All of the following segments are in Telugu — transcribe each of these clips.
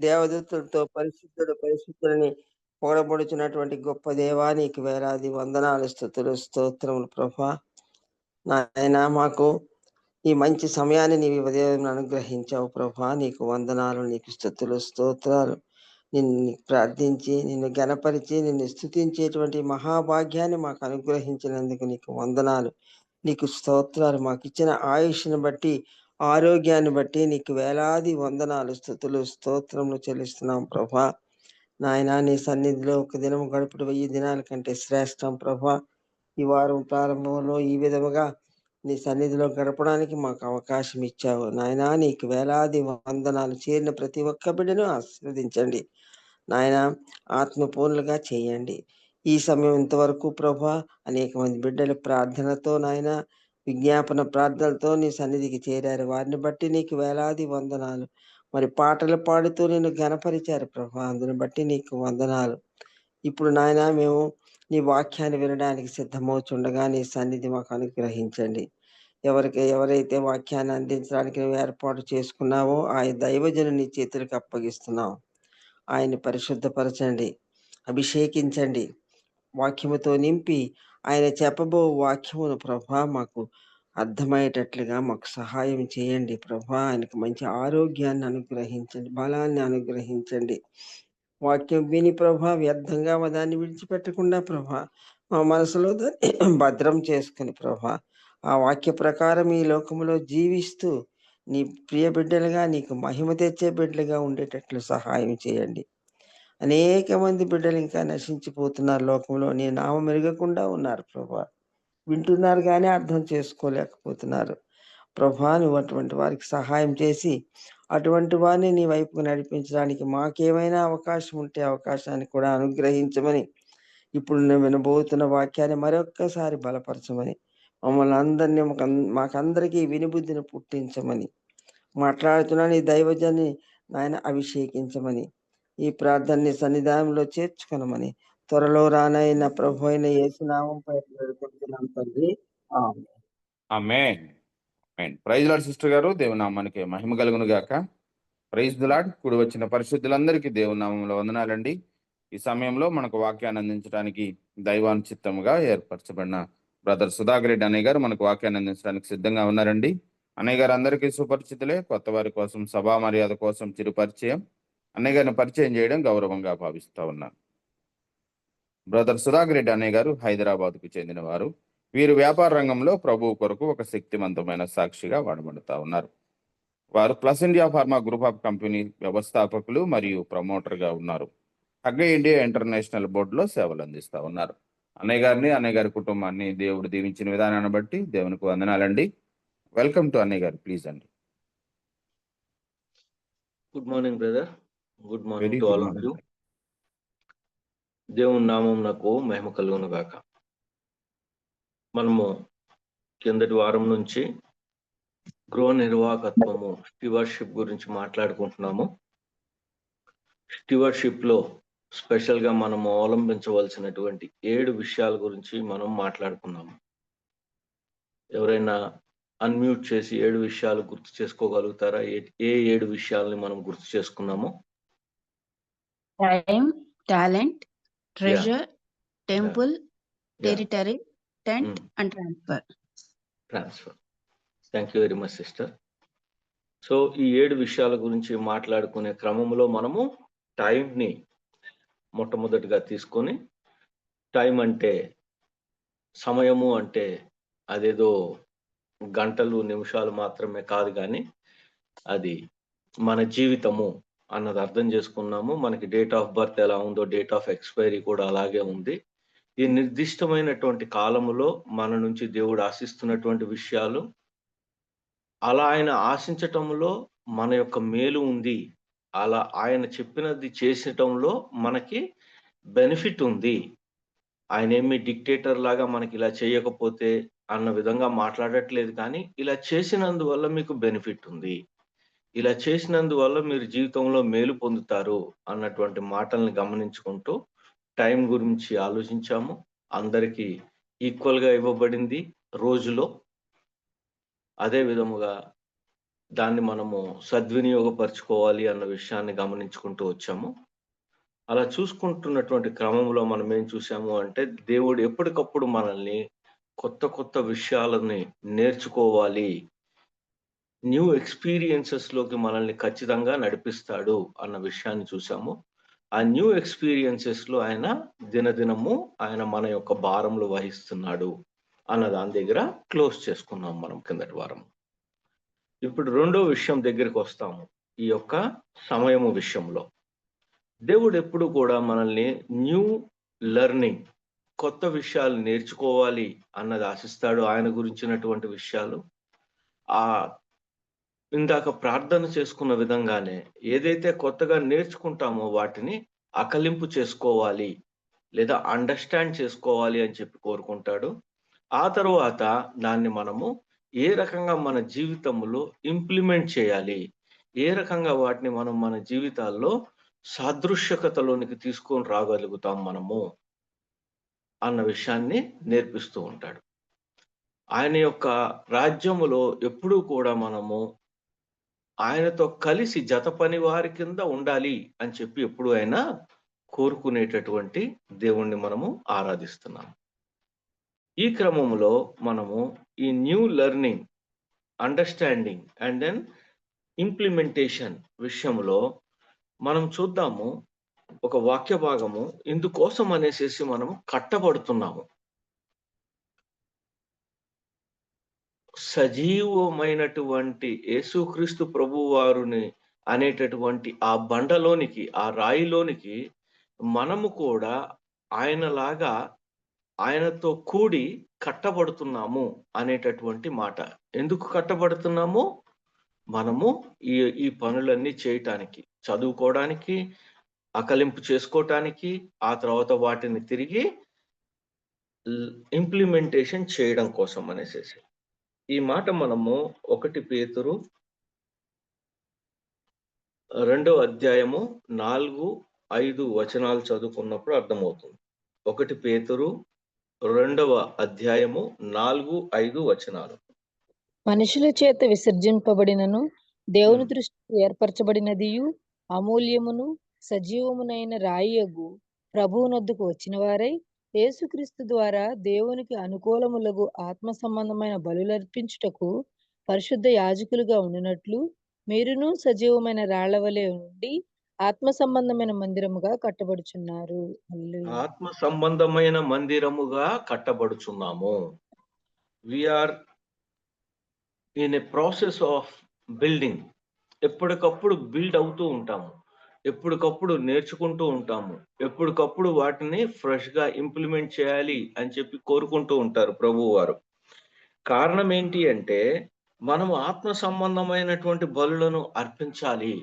దేవదూతలతో పరిశుద్ధుడు పరిశుద్ధులని పొగడబడుచున్నటువంటి గొప్ప దేవా నీకు వేలాది వందనాలు, స్తుతులు, స్తోత్రములు ప్రభా. నాయనా మాకు ఈ మంచి సమయాన్ని నీవు ఉదయం అనుగ్రహించావు ప్రభా. నీకు వందనాలు, నీకు స్తుతులు, స్తోత్రాలు. నిన్ను ప్రార్థించి నిన్ను గణపరిచి నిన్ను స్తుతించేటువంటి మహాభాగ్యాన్ని మాకు అనుగ్రహించినందుకు నీకు వందనాలు, నీకు స్తోత్రాలు. మాకు ఇచ్చిన ఆయుష్ను బట్టి, ఆరోగ్యాన్ని బట్టి నీకు వేలాది వందనాలు, స్తుతులు, స్తోత్రములు చెల్లిస్తున్నాం ప్రభా. నాయనా నీ సన్నిధిలో ఒక దినం గడుపుడు 1000 దినాల కంటే శ్రేష్టం ప్రభా. ఈ వారం ప్రారంభంలో ఈ విధముగా నీ సన్నిధిలో గడపడానికి మాకు అవకాశం ఇచ్చావు నాయనా. నీకు వేలాది వందనాలు. చేరిన ప్రతి ఒక్క బిడ్డను ఆశీర్వదించండి నాయన. ఆత్మపూర్ణులుగా చేయండి. ఈ సమయం ఇంతవరకు ప్రభా అనేక మంది బిడ్డల ప్రార్థనతో నాయన, విజ్ఞాపన ప్రార్థనలతో నీ సన్నిధికి చేరారు. వారిని బట్టి నీకు వేలాది వందనాలు. మరి పాటలు పాడుతూ నిన్ను ఘనపరిచారు ప్రభా, అందుని బట్టి నీకు వందనాలు. ఇప్పుడు నాయన మేము నీ వాక్యాన్ని వినడానికి సిద్ధమవుతుండగా నీ సన్నిధి మాకు అనుగ్రహించండి. ఎవరైతే వాక్యాన్ని అందించడానికి నువ్వు ఏర్పాటు చేసుకున్నావో ఆ దైవజను నీ చేతులకు అప్పగిస్తున్నావు. ఆయన్ని పరిశుద్ధపరచండి, అభిషేకించండి, వాక్యముతో నింపి ఆయన చెప్పబో వాక్యమును ప్రభా మాకు అర్థమయ్యేటట్లుగా మాకు సహాయం చేయండి ప్రభా. ఆయనకు మంచి ఆరోగ్యాన్ని అనుగ్రహించండి, బలాన్ని అనుగ్రహించండి. వాక్యం విని ప్రభా వ్యర్థంగా దాన్ని విడిచిపెట్టకుండా ప్రభా మా మనసులో దాన్ని భద్రం చేసుకుని ప్రభా ఆ వాక్య ప్రకారం ఈ లోకంలో జీవిస్తూ నీ ప్రియ బిడ్డలుగా, నీకు మహిమ తెచ్చే బిడ్డలుగా ఉండేటట్లు సహాయం చేయండి. అనేక మంది బిడ్డలు ఇంకా నశించిపోతున్నారు, లోకంలో నీ నామం ఎరగకుండా ఉన్నారు ప్రభా. వింటున్నారు కానీ అర్థం చేసుకోలేకపోతున్నారు ప్రభా. నువ్వు అటువంటి వారికి సహాయం చేసి అటువంటి వారిని నీ వైపుకు నడిపించడానికి మాకేమైనా అవకాశం ఉంటే అవకాశాన్ని కూడా అనుగ్రహించమని, ఇప్పుడు నేను వినబోతున్న వాక్యాన్ని మరొక్కసారి బలపరచమని, మమ్మల్ని అందరినీ మాకందరికీ వినిబుద్ధిని పుట్టించమని, మాట్లాడుతున్న నీ దైవజాన్ని నాయన అభిషేకించమని, ఈ ప్రార్థనని సన్నిధానంలో చేర్చుకొనమని త్వరలో రానైన ప్రభు అయిన యేసు నామముపై వేడుకుంటున్నాం తండ్రి. ఆమేన్. ఆమేన్. ఆమేన్. ప్రైజ్ లార్డ్ సిస్టర్ గారు, దేవుని నామానికి మహిమ కలుగును గాక. Praise the Lord. కూడి వచ్చిన పరిశుద్ధులందరికీ దేవుని నామంలో వందనాలండి. ఈ సమయంలో మనకు వాక్యాన్ని అందించడానికి దైవానుచిత్తముగా ఏర్పరచబడిన బ్రదర్ సుధాకర్ రెడ్డి అన్నయ్య గారు మనకు వాక్యాన్ని అందించడానికి సిద్ధంగా ఉన్నారండి. అన్నయ్య గారు అందరికీ సుపరిచితులే. కొత్త వారి కోసం సభా మర్యాద కోసం చిరు పరిచయం. అన్నయ్య గారిని పరిచయం చేయడం గౌరవంగా భావిస్తా ఉన్నాను. బ్రదర్ సుధాకర్ రెడ్డి అన్నయ్య గారు హైదరాబాద్కు చెందిన వారు. వీరు వ్యాపార రంగంలో ప్రభువు కొరకు ఒక శక్తివంతమైన సాక్షిగా వాడబడుతూ ఉన్నారు. వారు plus India pharma group of company వ్యవస్థాపకులు మరియు ప్రమోటర్గా ఉన్నారు. హగ్గ ఇండియా ఇంటర్నేషనల్ బోర్డులో సేవలు అందిస్తూ ఉన్నారు. అన్నయ్య గారిని, అన్నయ్య గారి కుటుంబాన్ని దేవుడు దీవించిన విధానాన్ని బట్టి దేవునికి వందనాలండి. వెల్కమ్ టు అన్నయ్య గారు, ప్లీజ్ అండి. Good morning brother. Good morning very to good all of you. Morning. దేవుని నామం నాకు మహిమ కలుగును గాక. మనము కిందటి వారం నుంచి గృహ నిర్వాహకత్వము, స్టీవర్షిప్ గురించి మాట్లాడుకుంటున్నాము. స్టీవర్షిప్ లో స్పెషల్ గా మనము అవలంబించవలసినటువంటి 7 విషయాల గురించి మనం మాట్లాడుకున్నాము. ఎవరైనా అన్మ్యూట్ చేసి 7 విషయాలు గుర్తు చేసుకోగలుగుతారా? ఏ 7 విషయాలని మనం గుర్తు చేసుకున్నాము? Time, talent, treasure, temple, territory, tent and transfer. Thank you very much sister. So ఈ 7 విషయాల గురించి మాట్లాడుకునే క్రమంలో మనము టైంని మొట్టమొదటిగా తీసుకొని, టైం అంటే సమయము అంటే అదేదో గంటలు నిమిషాలు మాత్రమే కాదు, కానీ అది మన జీవితము అన్నది అర్థం చేసుకున్నాము. మనకి డేట్ ఆఫ్ బర్త్ ఎలా ఉందో డేట్ ఆఫ్ ఎక్స్పైరీ కూడా అలాగే ఉంది. ఈ నిర్దిష్టమైనటువంటి కాలములో మన నుంచి దేవుడు ఆశిస్తున్నటువంటి విషయాలు, అలా ఆయన ఆశించటంలో మన యొక్క మేలు ఉంది, అలా ఆయన చెప్పినది చేసటంలో మనకి బెనిఫిట్ ఉంది. ఆయన ఏమి డిక్టేటర్ లాగా మనకి ఇలా చేయకపోతే అన్న విధంగా మాట్లాడట్లేదు, కానీ ఇలా చేసినందువల్ల మీకు బెనిఫిట్ ఉంది, ఇలా చేసినందువల్ల మీరు జీవితంలో మేలు పొందుతారు అన్నటువంటి మాటల్ని గమనించుకుంటూ టైం గురించి ఆలోచించాము. అందరికీ ఈక్వల్గా ఇవ్వబడింది రోజులో. అదే విధముగా దాన్ని మనము సద్వినియోగపరచుకోవాలి అన్న విషయాన్ని గమనించుకుంటూ వచ్చాము. అలా చూసుకుంటున్నటువంటి క్రమంలో మనం ఏం చూసాము అంటే, దేవుడు ఎప్పటికప్పుడు మనల్ని కొత్త కొత్త విషయాలని నేర్చుకోవాలి, న్యూ ఎక్స్‌పీరియన్సెస్‌లోకి మనల్ని ఖచ్చితంగా నడిపిస్తాడు అన్న విషయాన్ని చూసాము. ఆ న్యూ ఎక్స్‌పీరియన్సెస్‌లో ఆయన దినదినము ఆయన మన యొక్క భారములు వహిస్తున్నాడు అన్న దాని దగ్గర క్లోజ్ చేసుకున్నాం మనం కిందటి వారం. ఇప్పుడు రెండో విషయం దగ్గరికి వస్తాము. ఈ యొక్క సమయము విషయంలో. దేవుడు ఎప్పుడు కూడా మనల్ని న్యూ లెర్నింగ్, కొత్త విషయాలు నేర్చుకోవాలి అన్నది ఆశిస్తాడు. ఆయన గురించినటువంటి విషయాలు. ఇందాక ప్రార్థన చేసుకున్న విధంగానే ఏదైతే కొత్తగా నేర్చుకుంటామో వాటిని అకలింపు చేసుకోవాలి లేదా అండర్స్టాండ్ చేసుకోవాలి అని చెప్పి కోరుకుంటాడు. ఆ తరువాత దాన్ని మనము ఏ రకంగా మన జీవితంలో ఇంప్లిమెంట్ చేయాలి, ఏ రకంగా వాటిని మనం మన జీవితాల్లో సాదృశ్యకతలోనికి తీసుకొని రాగలుగుతాం మనము అన్న విషయాన్ని నేర్పిస్తూ ఉంటాడు. ఆయన యొక్క రాజ్యములో ఎప్పుడూ కూడా మనము ఆయనతో కలిసి జత పని వారి కింద ఉండాలి అని చెప్పి ఎప్పుడు ఆయన కోరుకునేటటువంటి దేవుణ్ణి మనము ఆరాధిస్తున్నాం. ఈ క్రమంలో మనము ఈ new learning, understanding and then implementation విషయంలో మనం చూద్దాము. ఒక వాక్య భాగము ఇందుకోసం అనేసి మనము కట్టబడుతున్నాము. సజీవమైనటువంటి యేసుక్రీస్తు ప్రభువారుని అనేటటువంటి ఆ బండలోనికి, ఆ రాయిలోనికి మనము కూడా ఆయనలాగా ఆయనతో కూడి కట్టబడుతున్నాము అనేటటువంటి మాట. ఎందుకు కట్టబడుతున్నాము? మనము ఈ పనులన్నీ చేయటానికి, చదువుకోవడానికి, అకలింపు చేసుకోవటానికి, ఆ తర్వాత వాటిని తిరిగి ఇంప్లిమెంటేషన్ చేయడం కోసం అనేసేసి. ఈ మాట మనము 1 పేతురు 2వ అధ్యాయము 4, 5 వచనాలు చదువుకున్నప్పుడు అర్థమవుతుంది. 1 పేతురు 2వ అధ్యాయము 4, 5 వచనాలు. మనుషుల చేత విసర్జింపబడినను దేవుని దృష్టికి ఏర్పరచబడినదియు అమూల్యమును సజీవమునైన రాయియగు ప్రభువునొద్దకు వచ్చిన వారై యేసుక్రీస్తు ద్వారా దేవునికి అనుకూలములగు ఆత్మ సంబంధమైన బలులర్పించుటకు పరిశుద్ధ యాజకులుగా ఉండినట్లు మీరును సజీవమైన రాళ్లవలే ఉండి ఆత్మ సంబంధమైన మందిరముగా కట్టబడుచున్నారు. హల్లెలూయా. ఆత్మ సంబంధమైన మందిరముగా కట్టబడుచున్నాము. We are in a process of building. ఎప్పటికప్పుడు బిల్డ్ అవుతూ ఉంటాము, ఎప్పటికప్పుడు నేర్చుకుంటూ ఉంటాము, ఎప్పటికప్పుడు వాటిని ఫ్రెష్ గా ఇంప్లిమెంట్ చేయాలి అని చెప్పి కోరుకుంటూ ఉంటారు ప్రభువు వారు. కారణం ఏంటి అంటే, మనం ఆత్మ సంబంధమైనటువంటి బలులను అర్పించాలి.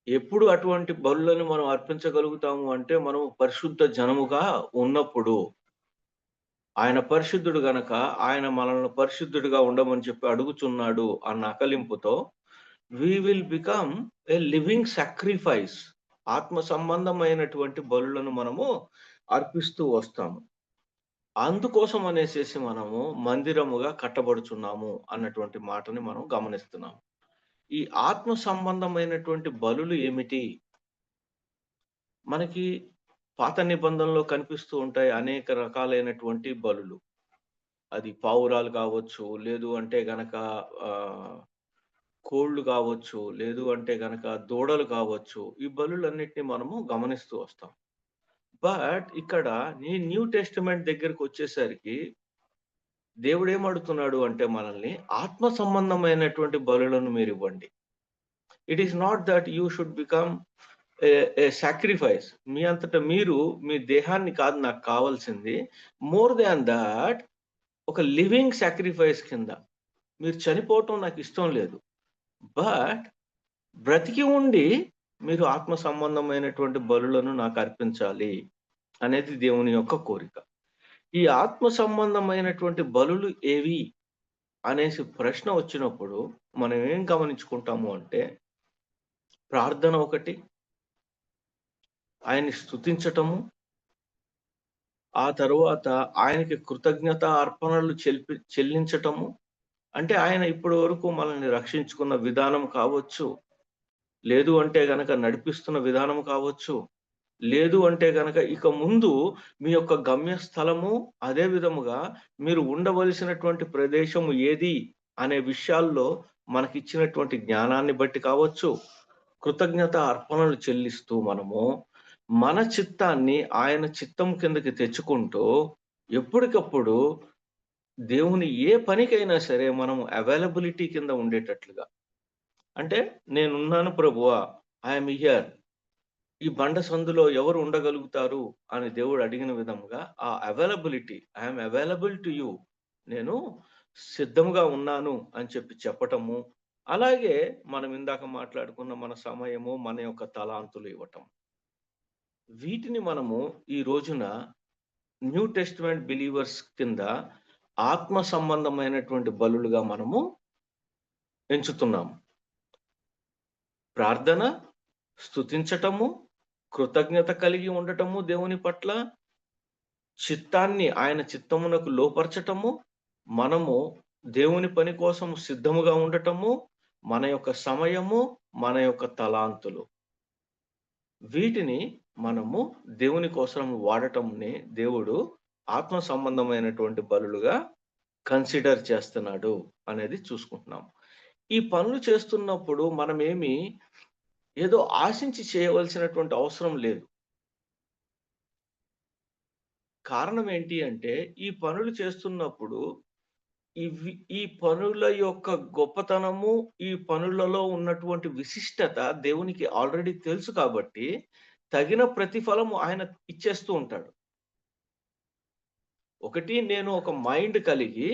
ఎప్పుడు అటువంటి బలులను మనం అర్పించగలుగుతాము అంటే, మనం పరిశుద్ధ జనముగా ఉన్నప్పుడు. ఆయన పరిశుద్ధుడు గనక ఆయన మనల్ని పరిశుద్ధుడిగా ఉండమని చెప్పి అడుగుచున్నాడు అన్న అకలింపుతో we will become a living sacrifice. ఆత్మ సంబంధమైనటువంటి బలులను మనము అర్పిస్తూ వస్తాము. అందుకోసం అనేసి మనము మందిరముగా కట్టబడుచున్నాము అన్నటువంటి మాటని మనం గమనిస్తున్నాము. ఈ ఆత్మ సంబంధమైనటువంటి బలులు ఏమిటి? మనకి పాత నిబంధనలో కనిపిస్తూ ఉంటాయి అనేక రకాలైనటువంటి బలులు. అది పావురాలు కావచ్చు, లేదు అంటే గనక కోళ్ళు కావచ్చు, లేదు అంటే గనక దూడలు కావచ్చు. ఈ బలులన్నిటిని మనము గమనిస్తూ వస్తాం. బట్ ఇక్కడ న్యూ టెస్టమెంట్ దగ్గరికి వచ్చేసరికి దేవుడు ఏమడుగుతున్నాడు అంటే మనల్ని ఆత్మ సంబంధమైనటువంటి బలులను మీరు ఇవ్వండి. It is not that you should become a sacrifice. మీ అంతటా మీరు మీ దేహాన్ని కాదు నాకు కావాల్సింది. మోర్ దాన్ దాట్ ఒక లివింగ్ సాక్రిఫైస్ కింద మీరు చనిపోవటం నాకు ఇష్టం లేదు. బట్ బ్రతికి ఉండి మీరు ఆత్మ సంబంధమైనటువంటి బలులను నాకు అర్పించాలి అనేది దేవుని యొక్క కోరిక. ఈ ఆత్మ సంబంధమైనటువంటి బలులు ఏవి అనేసి ప్రశ్న వచ్చినప్పుడు మనం ఏం గమనించుకుంటాము అంటే, ప్రార్థన ఒకటి, ఆయన్ని స్తుతించటము, ఆ తరువాత ఆయనకి కృతజ్ఞత అర్పణలు చెల్లించటము, అంటే ఆయన ఇప్పటి వరకు మనల్ని రక్షించుకున్న విధానం కావచ్చు, లేదు అంటే గనక నడిపిస్తున్న విధానం కావచ్చు, లేదు అంటే గనక ఇక ముందు మీ యొక్క గమ్యస్థలము, అదే విధముగా మీరు ఉండవలసినటువంటి ప్రదేశం ఏది అనే విషయాల్లో మనకిచ్చినటువంటి జ్ఞానాన్ని బట్టి కావచ్చు, కృతజ్ఞత అర్పణలు చెల్లిస్తూ మనము మన చిత్తాన్ని ఆయన చిత్తం కిందకి తెచ్చుకుంటూ ఎప్పటికప్పుడు దేవుని ఏ పనికైనా సరే మనం అవైలబిలిటీ కింద ఉండేటట్లుగా, అంటే నేనున్నాను ప్రభువా, ఐఎమ్ హియర్, ఈ బండ సందులో ఎవరు ఉండగలుగుతారు అని దేవుడు అడిగిన విధంగా ఆ availability, I'm available to you, నేను సిద్ధంగా ఉన్నాను అని చెప్పి చెప్పటము. అలాగే మనం ఇందాక మాట్లాడుకున్న మన సమయము, మన యొక్క తలాంతులు ఇవ్వటం, వీటిని మనము ఈ రోజున న్యూ టెస్టిమెంట్ బిలీవర్స్ కింద ఆత్మ సంబంధమైనటువంటి బలులుగా మనము ఎంచుతున్నాము. ప్రార్థన, స్తుతించటము, కృతజ్ఞత కలిగి ఉండటము దేవుని పట్ల, చిత్తాన్ని ఆయన చిత్తమునకు లోపరచటము, మనము దేవుని పని కోసం సిద్ధముగా ఉండటము, మన యొక్క సమయము, మన యొక్క తలాంతులు, వీటిని మనము దేవుని కోసం వాడటంని దేవుడు ఆత్మ సంబంధమైనటువంటి బలులుగా కన్సిడర్ చేస్తున్నాడు అనేది చూసుకుంటున్నాం. ఈ పనులు చేస్తున్నప్పుడు మనమేమి ఏదో ఆశించి చేయవలసినటువంటి అవసరం లేదు. కారణం ఏంటి అంటే, ఈ పనులు చేస్తున్నప్పుడు ఈ పనుల యొక్క గొప్పతనము, ఈ పనులలో ఉన్నటువంటి విశిష్టత దేవునికి ఆల్రెడీ తెలుసు కాబట్టి తగిన ప్రతిఫలము ఆయన ఇచ్చేస్తూ ఉంటాడు. ఒకటి, నేను ఒక మైండ్ కలిగి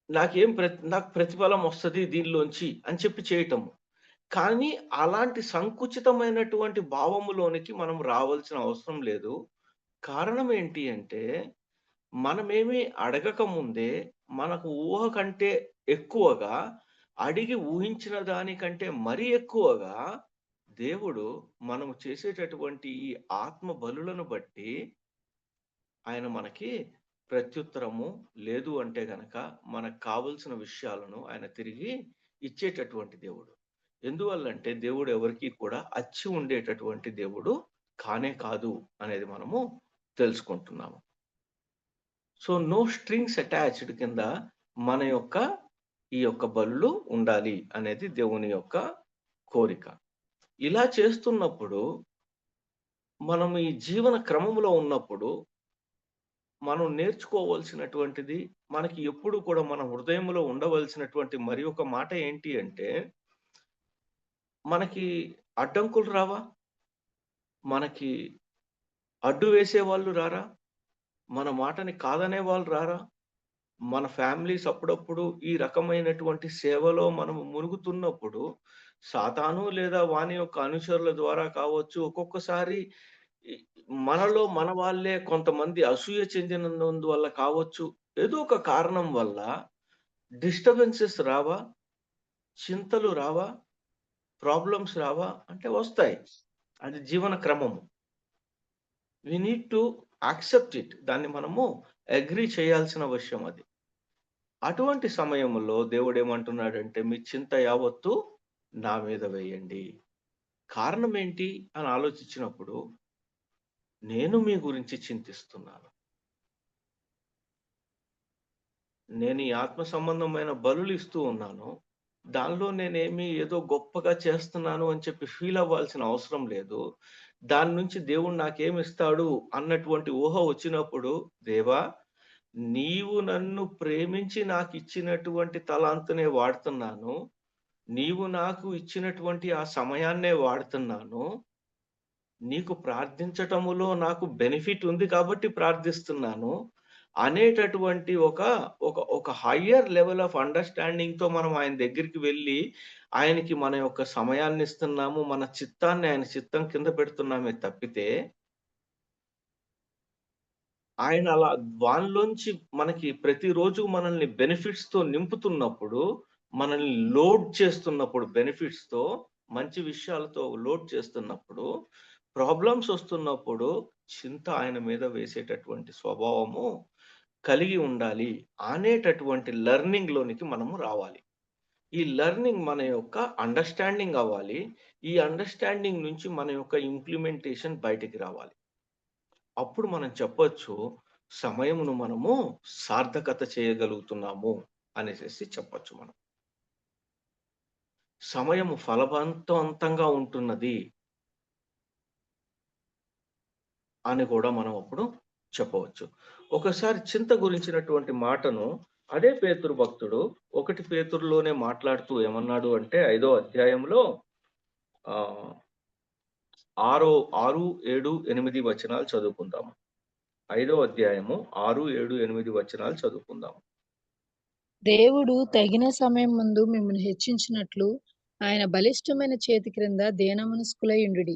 నాకు ప్రతిఫలం వస్తది దీనిలోంచి అని చెప్పి చేయటము. కానీ అలాంటి సంకుచితమైనటువంటి భావములోనికి మనం రావాల్సిన అవసరం లేదు. కారణం ఏంటి అంటే, మనమేమి అడగక ముందే మనకు ఊహ కంటే ఎక్కువగా, అడిగి ఊహించిన దానికంటే మరీ ఎక్కువగా దేవుడు మనము చేసేటటువంటి ఈ ఆత్మ బలులను బట్టి ఆయన మనకి ప్రత్యుత్తరము, లేదు అంటే గనక మనకు కావలసిన విషయాలను ఆయన తిరిగి ఇచ్చేటటువంటి దేవుడు. ఎందువల్లంటే దేవుడు ఎవరికీ కూడా అచ్చి ఉండేటటువంటి దేవుడు కానే కాదు అనేది మనము తెలుసుకుంటున్నాము. సో నో స్ట్రింగ్స్ అటాచ్డ్ కింద మన యొక్క ఈ యొక్క బలులు ఉండాలి అనేది దేవుని యొక్క కోరిక. ఇలా చేస్తున్నప్పుడు మనం ఈ జీవన క్రమంలో ఉన్నప్పుడు మనం నేర్చుకోవాల్సినటువంటిది, మనకి ఎప్పుడు కూడా మన హృదయంలో ఉండవలసినటువంటి మరి ఒక మాట ఏంటి అంటే, మనకి అడ్డంకులు రావా? మనకి అడ్డు వేసే వాళ్ళు రారా? మన మాటని కాదనే వాళ్ళు రారా? మన ఫ్యామిలీస్ అప్పుడప్పుడు ఈ రకమైనటువంటి సేవలో మనము మునుగుతున్నప్పుడు సాతాను లేదా వాని యొక్క అనుచరుల ద్వారా కావచ్చు, ఒక్కొక్కసారి మనలో మన వాళ్ళే కొంతమంది అసూయ చెందినందువల్ల కావచ్చు, ఏదో ఒక కారణం వల్ల డిస్టర్బెన్సెస్ రావా? చింతలు రావా? ప్రాబ్లమ్స్ రావా? అంటే వస్తాయి. అది జీవన క్రమము. We need to accept it. దాన్ని మనము అగ్రీ చేయాల్సిన విషయం అది. అటువంటి సమయంలో దేవుడు ఏమంటున్నాడంటే, మీ చింత యావత్తు నా మీద వేయండి. కారణం ఏంటి అని ఆలోచించినప్పుడు, నేను మీ గురించి చింతిస్తున్నాను. నేను ఈ ఆత్మ సంబంధమైన బలులు ఇస్తూ ఉన్నాను. దానిలో నేనేమి ఏదో గొప్పగా చేస్తున్నాను అని చెప్పి ఫీల్ అవ్వాల్సిన అవసరం లేదు. దాని నుంచి దేవుడు నాకేమిస్తాడు అన్నటువంటి ఊహ వచ్చినప్పుడు, దేవా, నీవు నన్ను ప్రేమించి నాకు ఇచ్చినటువంటి తలాంతునే వాడుతున్నాను. నీవు నాకు ఇచ్చినటువంటి ఆ సమయాన్నే వాడుతున్నాను. నీకు ప్రార్థించటములో నాకు బెనిఫిట్ ఉంది కాబట్టి ప్రార్థిస్తున్నాను అనేటటువంటి ఒక హయ్యర్ లెవెల్ ఆఫ్ అండర్‌స్టాండింగ్‌తో మనం ఆయన దగ్గరికి వెళ్లి, ఆయనకి మన యొక్క సమయాన్ని ఇస్తున్నాము. మన చిత్తాన్ని ఆయన చిత్తం కింద పెడుతున్నామే తప్పితే, ఆయన అలా వానిలోంచి మనకి ప్రతిరోజు మనల్ని బెనిఫిట్స్‌తో నింపుతున్నప్పుడు, మనల్ని లోడ్ చేస్తున్నప్పుడు బెనిఫిట్స్‌తో, మంచి విషయాలతో లోడ్ చేస్తున్నప్పుడు, ప్రాబ్లమ్స్ వస్తున్నప్పుడు చింత ఆయన మీద వేసేటటువంటి స్వభావము కలిగి ఉండాలి అనేటటువంటి లెర్నింగ్ లోనికి మనము రావాలి. ఈ లెర్నింగ్ మన యొక్క అండర్‌స్టాండింగ్ అవ్వాలి. ఈ అండర్‌స్టాండింగ్ నుంచి మన యొక్క ఇంప్లిమెంటేషన్ బయటికి రావాలి. అప్పుడు మనం చెప్పొచ్చు, సమయమును మనము సార్థకత చేయగలుగుతున్నాము అనేసేసి చెప్పొచ్చు మనం. సమయము ఫలవంతవంతంగా ఉంటున్నది అని కూడా మనం అప్పుడు చెప్పవచ్చు. ఒకసారి చింత గురించినటువంటి మాటను అదే పేతురు భక్తుడు 1 పేతురులోనే మాట్లాడుతూ ఏమన్నాడు అంటే 5వ అధ్యాయంలో 6, 7, 8 వచనాలు చదువుకుందాము. 5వ అధ్యాయము 6, 7, 8 వచనాలు చదువుకుందాము. దేవుడు తగిన సమయం ముందు మిమ్మల్ని హెచ్చించినట్లు ఆయన బలిష్టమైన చేతి క్రింద దీనమనస్కులై ఉండుడి.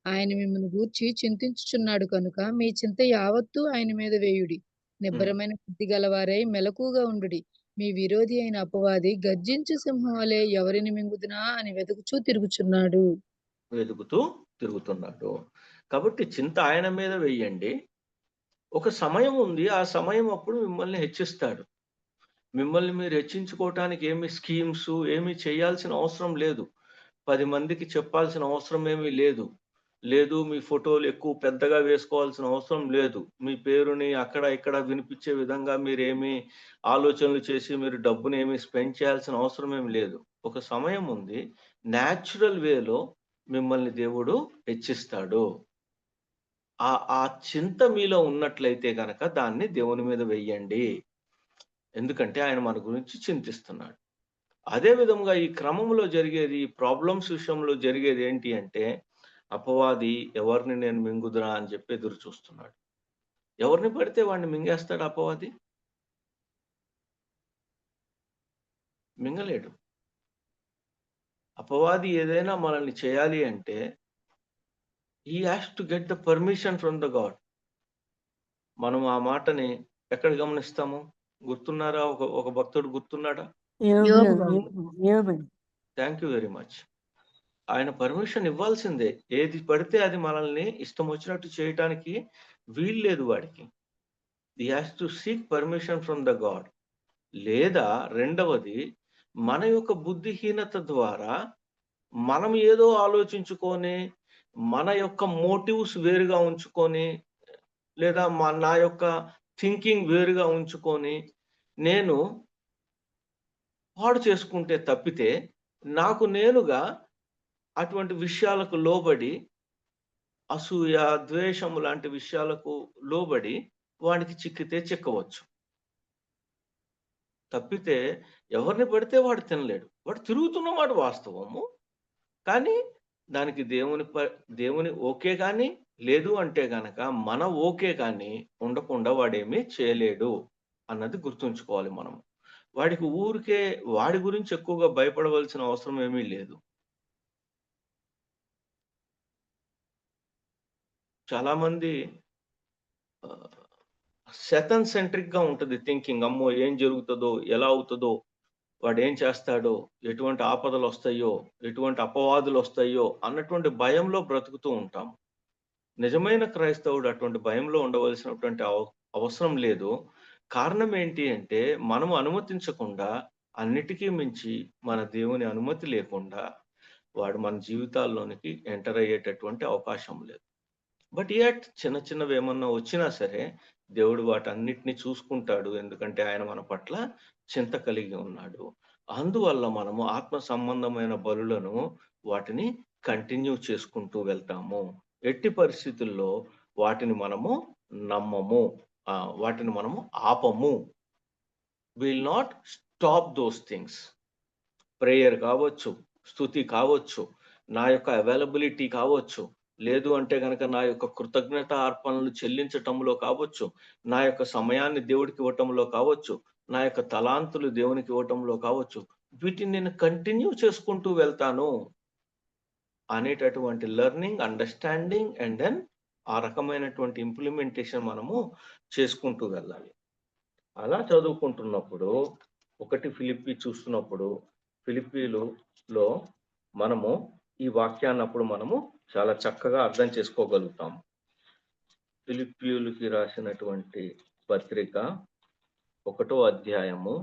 ఆయన మిమ్మల్ని గూర్చి చింతించుచున్నాడు కనుక మీ చింత యావత్తు ఆయన మీద వేయుడి. నిబ్బరమైన బుద్ధి గలవారై మెలకుగా ఉండుడి. మీ విరోధి అయిన అపవాది గర్జించు సింహం వలె ఎవరిని మింగుదునా అని వెతుకుతూ తిరుగుతున్నాడు. కాబట్టి చింత ఆయన మీద వేయండి. ఒక సమయం ఉంది, ఆ సమయం అప్పుడు మిమ్మల్ని హెచ్చిస్తాడు. మిమ్మల్ని మీరు హెచ్చించుకోవటానికి ఏమి స్కీమ్స్ ఏమి చేయాల్సిన అవసరం లేదు. 10 మందికి చెప్పాల్సిన అవసరం ఏమీ లేదు. మీ ఫోటోలు ఎక్కువ పెద్దగా వేసుకోవాల్సిన అవసరం లేదు. మీ పేరుని అక్కడ ఇక్కడ వినిపించే విధంగా మీరేమి ఆలోచనలు చేసి మీరు డబ్బుని ఏమి స్పెండ్ చేయాల్సిన అవసరం ఏమి లేదు. ఒక సమయం ఉంది, న్యాచురల్ వేలో మిమ్మల్ని దేవుడు హెచ్చిస్తాడు. ఆ చింత మీలో ఉన్నట్లయితే గనక దాన్ని దేవుని మీద వెయ్యండి. ఎందుకంటే ఆయన మన గురించి చింతిస్తున్నాడు. అదే విధంగా ఈ క్రమంలో జరిగేది, ఈ ప్రాబ్లమ్స్ విషయంలో జరిగేది ఏంటి అంటే, అపవాది ఎవరిని నేను మింగుదురా అని చెప్పి ఎదురు చూస్తున్నాడు. ఎవరిని పడితే వాడిని మింగేస్తాడు అపవాది? మింగలేడు. అపవాది ఏదైనా మనల్ని చేయాలి అంటే he has to get the permission from the God. మనం ఆ మాటని ఎక్కడ గమనిస్తాము? గుర్తున్నారా? ఒక భక్తుడు గుర్తున్నాడా? Thank you very much. ఆయన పర్మిషన్ ఇవ్వాల్సిందే. ఏది పడితే అది మనల్ని ఇష్టం వచ్చినట్టు చేయటానికి వీల్లేదు వాడికి. he has to seek permission from the God. లేదా రెండవది, మన యొక్క బుద్ధిహీనత ద్వారా మనం ఏదో ఆలోచించుకొని, మన యొక్క మోటివ్స్ వేరుగా ఉంచుకొని, లేదా నా యొక్క థింకింగ్ వేరుగా ఉంచుకొని నేను పాడు చేసుకుంటే తప్పితే, నాకు నేనుగా అటువంటి విషయాలకు లోబడి, అసూయ, ద్వేషము లాంటి విషయాలకు లోబడి వాడికి చిక్కితే చిక్కవచ్చు. తప్పితే ఎవరిని పడితే వాడు తినలేడు. వాడు తిరుగుతున్నమాట వాస్తవము. కానీ దానికి దేవుని ఓకే కానీ లేదు అంటే గనక మన ఓకే కానీ ఉండకుండా వాడేమీ చేయలేడు అన్నది గుర్తుంచుకోవాలి మనం. వాడికి ఊరికే వాడి గురించి ఎక్కువగా భయపడవలసిన అవసరం ఏమీ లేదు. చాలా మంది సెటన్ సెంట్రిక్ గా ఉంటుంది థింకింగ్. అమ్మో ఏం జరుగుతుందో, ఎలా అవుతుందో, వాడు ఏం చేస్తాడో, ఎటువంటి ఆపదలు వస్తాయో, ఎటువంటి అపవాదులు వస్తాయో అన్నటువంటి భయంలో బ్రతుకుతూ ఉంటాం. నిజమైన క్రైస్తవుడు అటువంటి భయంలో ఉండవలసినటువంటి అవసరం లేదు. కారణం ఏంటి అంటే, మనము అనుమతించకుండా, అన్నిటికీ మించి మన దేవుని అనుమతి లేకుండా వాడు మన జీవితాల్లోనికి ఎంటర్ అయ్యేటటువంటి అవకాశం లేదు. బట్ యట్ చిన్న చిన్నవి ఏమన్నా వచ్చినా సరే దేవుడు వాటన్నిటిని చూసుకుంటాడు. ఎందుకంటే ఆయన మన పట్ల చింత కలిగి ఉన్నాడు. అందువల్ల మనము ఆత్మ సంబంధమైన బలులను వాటిని కంటిన్యూ చేసుకుంటూ వెళ్తాము. ఎట్టి పరిస్థితుల్లో వాటిని మనము నమ్మము, వాటిని మనము ఆపము. Will not stop those things. Prayer కావచ్చు, స్తుతి కావచ్చు, నా యొక్క అవైలబిలిటీ కావచ్చు, లేదు అంటే గనక నా యొక్క కృతజ్ఞత అర్పణలు చెల్లించటంలో కావచ్చు, నా యొక్క సమయాన్ని దేవుడికి ఇవ్వటంలో కావచ్చు, నా యొక్క తలాంతులు దేవునికి ఇవ్వటంలో కావచ్చు, వీటిని నేను కంటిన్యూ చేసుకుంటూ వెళ్తాను అనేటటువంటి లెర్నింగ్, అండర్స్టాండింగ్ అండ్ దెన్ ఆ రకమైనటువంటి ఇంప్లిమెంటేషన్ మనము చేసుకుంటూ వెళ్ళాలి. అలా చదువుకుంటున్నప్పుడు 1 ఫిలిప్పీ చూస్తున్నప్పుడు ఫిలిప్పీలో మనము ఈ వాక్యాన్ని అప్పుడు మనము చాలా చక్కగా అర్థం చేసుకోగలుగుతాము. ఫిలిప్పీయులకి రాసినటువంటి పత్రిక 1వ అధ్యాయము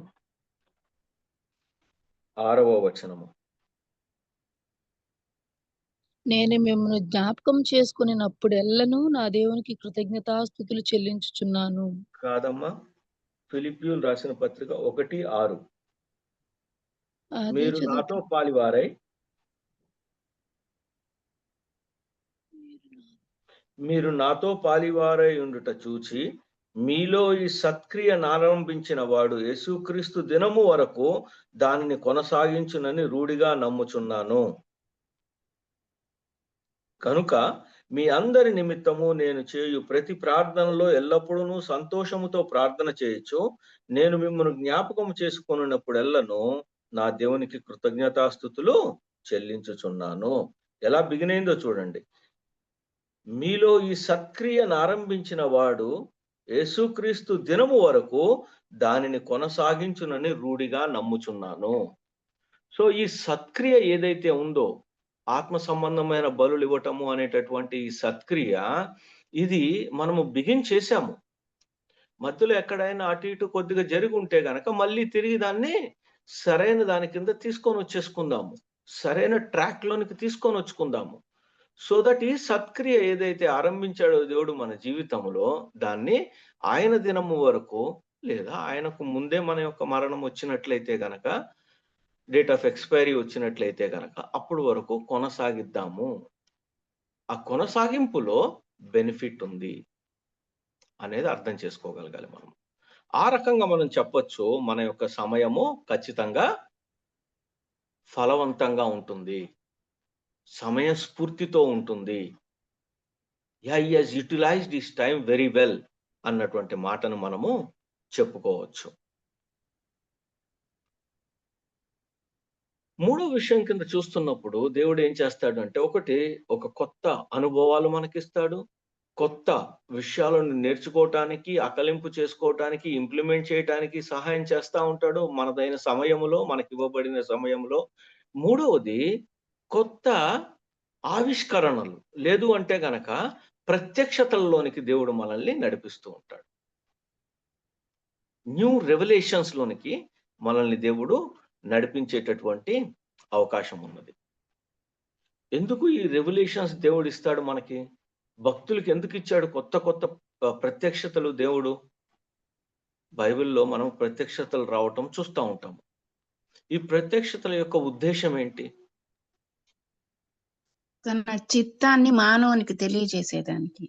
6వ వచనము. నేను మిమ్మల్ని జ్ఞాపకం చేసుకున్నప్పుడెల్లను నా దేవునికి కృతజ్ఞతాస్తుతులు చెల్లించుచున్నాను. కాదమ్మా, ఫిలిప్పీయులు రాసిన పత్రిక 1:6. అదే మీరు నాతో చదువుతున్నా. పాలివారై మీరు నాతో పాలివారై ఉండుట చూచి మీలో ఈ సత్క్రియను ఆరంభించిన వాడు యేసుక్రీస్తు దినము వరకు దానిని కొనసాగించునని రూఢిగా నమ్ముచున్నాను. కనుక మీ అందరి నిమిత్తము నేను చేయు ప్రతి ప్రార్థనలో ఎల్లప్పుడూ సంతోషముతో ప్రార్థన చేయొచ్చు. నేను మిమ్మల్ని జ్ఞాపకం చేసుకున్నప్పుడెల్లను నా దేవునికి కృతజ్ఞతాస్తుతులు చెల్లించుచున్నాను. ఎలా బిగినైందో చూడండి. మీలో ఈ సత్క్రియను ఆరంభించిన వాడు యేసుక్రీస్తు దినము వరకు దానిని కొనసాగించునని రూఢిగా నమ్ముచున్నాను. సో ఈ సత్క్రియ ఏదైతే ఉందో, ఆత్మ సంబంధమైన బలులు ఇవ్వటము అనేటటువంటి ఈ సత్క్రియ, ఇది మనము బిగిన్ చేశాము. మధ్యలో ఎక్కడైనా అటు ఇటు కొద్దిగా జరిగి ఉంటే గనక మళ్ళీ తిరిగి దాన్ని సరైన దాని కింద తీసుకొని వచ్చేసుకుందాము, సరైన ట్రాక్ లోనికి తీసుకొని వచ్చుకుందాము. సో దట్ ఈ సత్క్రియ ఏదైతే ఆరంభించాడో దేవుడు మన జీవితంలో, దాన్ని ఆయన దినము వరకు లేదా ఆయనకు ముందే మన యొక్క మరణం వచ్చినట్లయితే గనక, డేట్ ఆఫ్ ఎక్స్పైరీ వచ్చినట్లయితే గనక అప్పుడు వరకు కొనసాగిద్దాము. ఆ కొనసాగింపులో బెనిఫిట్ ఉంది అనేది అర్థం చేసుకోగలగాలి మనం. ఆ రకంగా మనం చెప్పొచ్చు, మన యొక్క సమయము ఖచ్చితంగా ఫలవంతంగా ఉంటుంది, సమయస్ఫూర్తితో ఉంటుంది. He has utilised his time very well అన్నటువంటి మాటను మనము చెప్పుకోవచ్చు. మూడో విషయం కింద చూస్తున్నప్పుడు దేవుడు ఏం చేస్తాడు అంటే, ఒక కొత్త అనుభవాలు మనకిస్తాడు, కొత్త విషయాలను నేర్చుకోవటానికి, అకలింపు చేసుకోవటానికి, ఇంప్లిమెంట్ చేయటానికి సహాయం చేస్తా ఉంటాడు మనదైన సమయంలో, మనకి ఇవ్వబడిన సమయంలో. మూడవది కొత్త ఆవిష్కరణలు, లేదు అంటే గనక ప్రత్యక్షతల్లోనికి దేవుడు మనల్ని నడిపిస్తూ ఉంటాడు. న్యూ రెవల్యూషన్స్ లోనికి మనల్ని దేవుడు నడిపించేటటువంటి అవకాశం ఉన్నది. ఎందుకు ఈ రెవల్యూషన్స్ దేవుడు ఇస్తాడు మనకి? భక్తులకి ఎందుకు ఇచ్చాడు కొత్త కొత్త ప్రత్యక్షతలు దేవుడు? బైబిల్లో మనం ప్రత్యక్షతలు రావటం చూస్తూ ఉంటాము. ఈ ప్రత్యక్షతల యొక్క ఉద్దేశం ఏంటి? తన చిత్తాన్ని మానవునికి తెలియజేసేదానికి.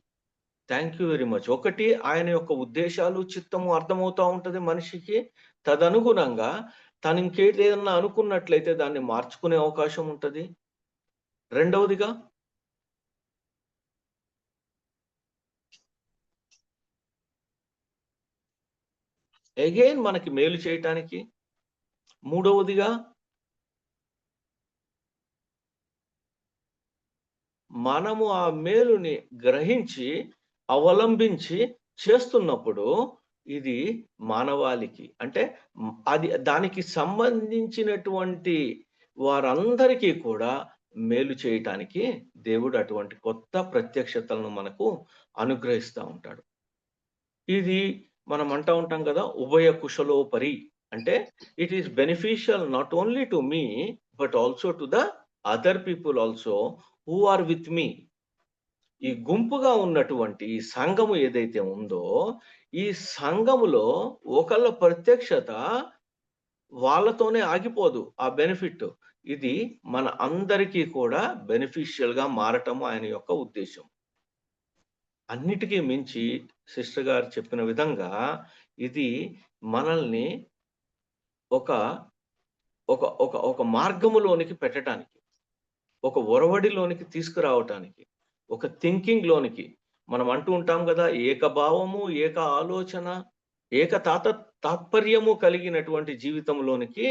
Thank you very much. ఒకటి, ఆయన యొక్క ఉద్దేశాలు, చిత్తము అర్థమవుతా ఉంటది మనిషికి. తదనుగుణంగా తను ఇంకేదైనా అనుకున్నట్లయితే దాన్ని మార్చుకునే అవకాశం ఉంటది. రెండవదిగా అగైన్ మనకి మేలు చేయటానికి. మూడవదిగా మనము ఆ మేలుని గ్రహించి అవలంబించి చేస్తున్నప్పుడు ఇది మానవాళికి, అంటే అది దానికి సంబంధించినటువంటి వారందరికీ కూడా మేలు చేయటానికి దేవుడు అటువంటి కొత్త ప్రత్యక్షతలను మనకు అనుగ్రహిస్తూ ఉంటాడు. ఇది మనం అంటా ఉంటాం కదా, ఉభయ కుశలోపరి. అంటే it is beneficial not only to me but also to the other people also who are with me. ఈ గుంపుగా ఉన్నటువంటి ఈ సంఘము ఏదైతే ఉందో, ఈ సంఘములో ఒకళ్ళ ప్రత్యక్షత వాళ్ళతోనే ఆగిపోదు ఆ బెనిఫిట్. ఇది మన అందరికీ కూడా బెనిఫిషియల్ గా మారటము ఆయన యొక్క ఉద్దేశం. అన్నిటికీ మించి సిస్టర్ గారు చెప్పిన విధంగా ఇది మనల్ని ఒక ఒక ఒక ఒక మార్గములోనికి పెట్టడానికి, ఒక ఒరవడిలోనికి తీసుకురావటానికి, ఒక థింకింగ్ లోనికి. మనం అంటూ ఉంటాం కదా, ఏకభావము, ఏక ఆలోచన, తాత్పర్యము కలిగినటువంటి జీవితంలోనికి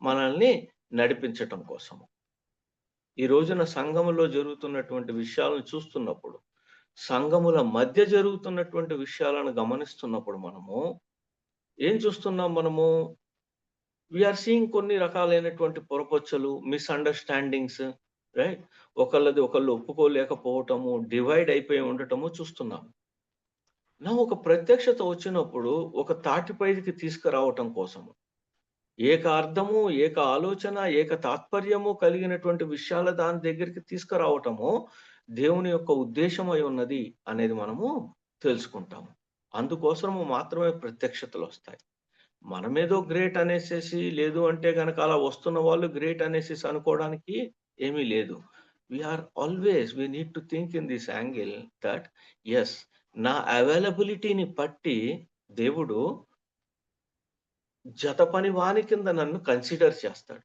మనల్ని నడిపించటం కోసము. ఈ రోజున సంఘములో జరుగుతున్నటువంటి విషయాలను చూస్తున్నప్పుడు, సంఘముల మధ్య జరుగుతున్నటువంటి విషయాలను గమనిస్తున్నప్పుడు మనము ఏం చూస్తున్నాం? మనము వీఆర్ సీయింగ్ కొన్ని రకాలైనటువంటి పొరపొచ్చలు, మిస్అండర్స్టాండింగ్స్, రైట్? ఒకళ్ళు ఒప్పుకోలేకపోవటము, డివైడ్ అయిపోయి ఉండటము చూస్తున్నాం. నా ఒక ప్రత్యక్షత వచ్చినప్పుడు ఒక తాటిపైకి తీసుకురావటం కోసము ఏక అర్థము, ఏక ఆలోచన, ఏక తాత్పర్యము కలిగినటువంటి విషయాల దాని దగ్గరికి తీసుకురావటము దేవుని యొక్క ఉద్దేశమై ఉన్నది అనేది మనము తెలుసుకుంటాము. అందుకోసము మాత్రమే ప్రత్యక్షతలు వస్తాయి. మనమేదో గ్రేట్ అనేసేసి, లేదు అంటే గనక అలా వస్తున్న వాళ్ళు గ్రేట్ అనేసేసి అనుకోవడానికి ఏమీ లేదు. we need to think in this angle that yes, నా అవైలబిలిటీని బట్టి దేవుడు జత పని వాని కింద నన్ను కన్సిడర్ చేస్తాడు.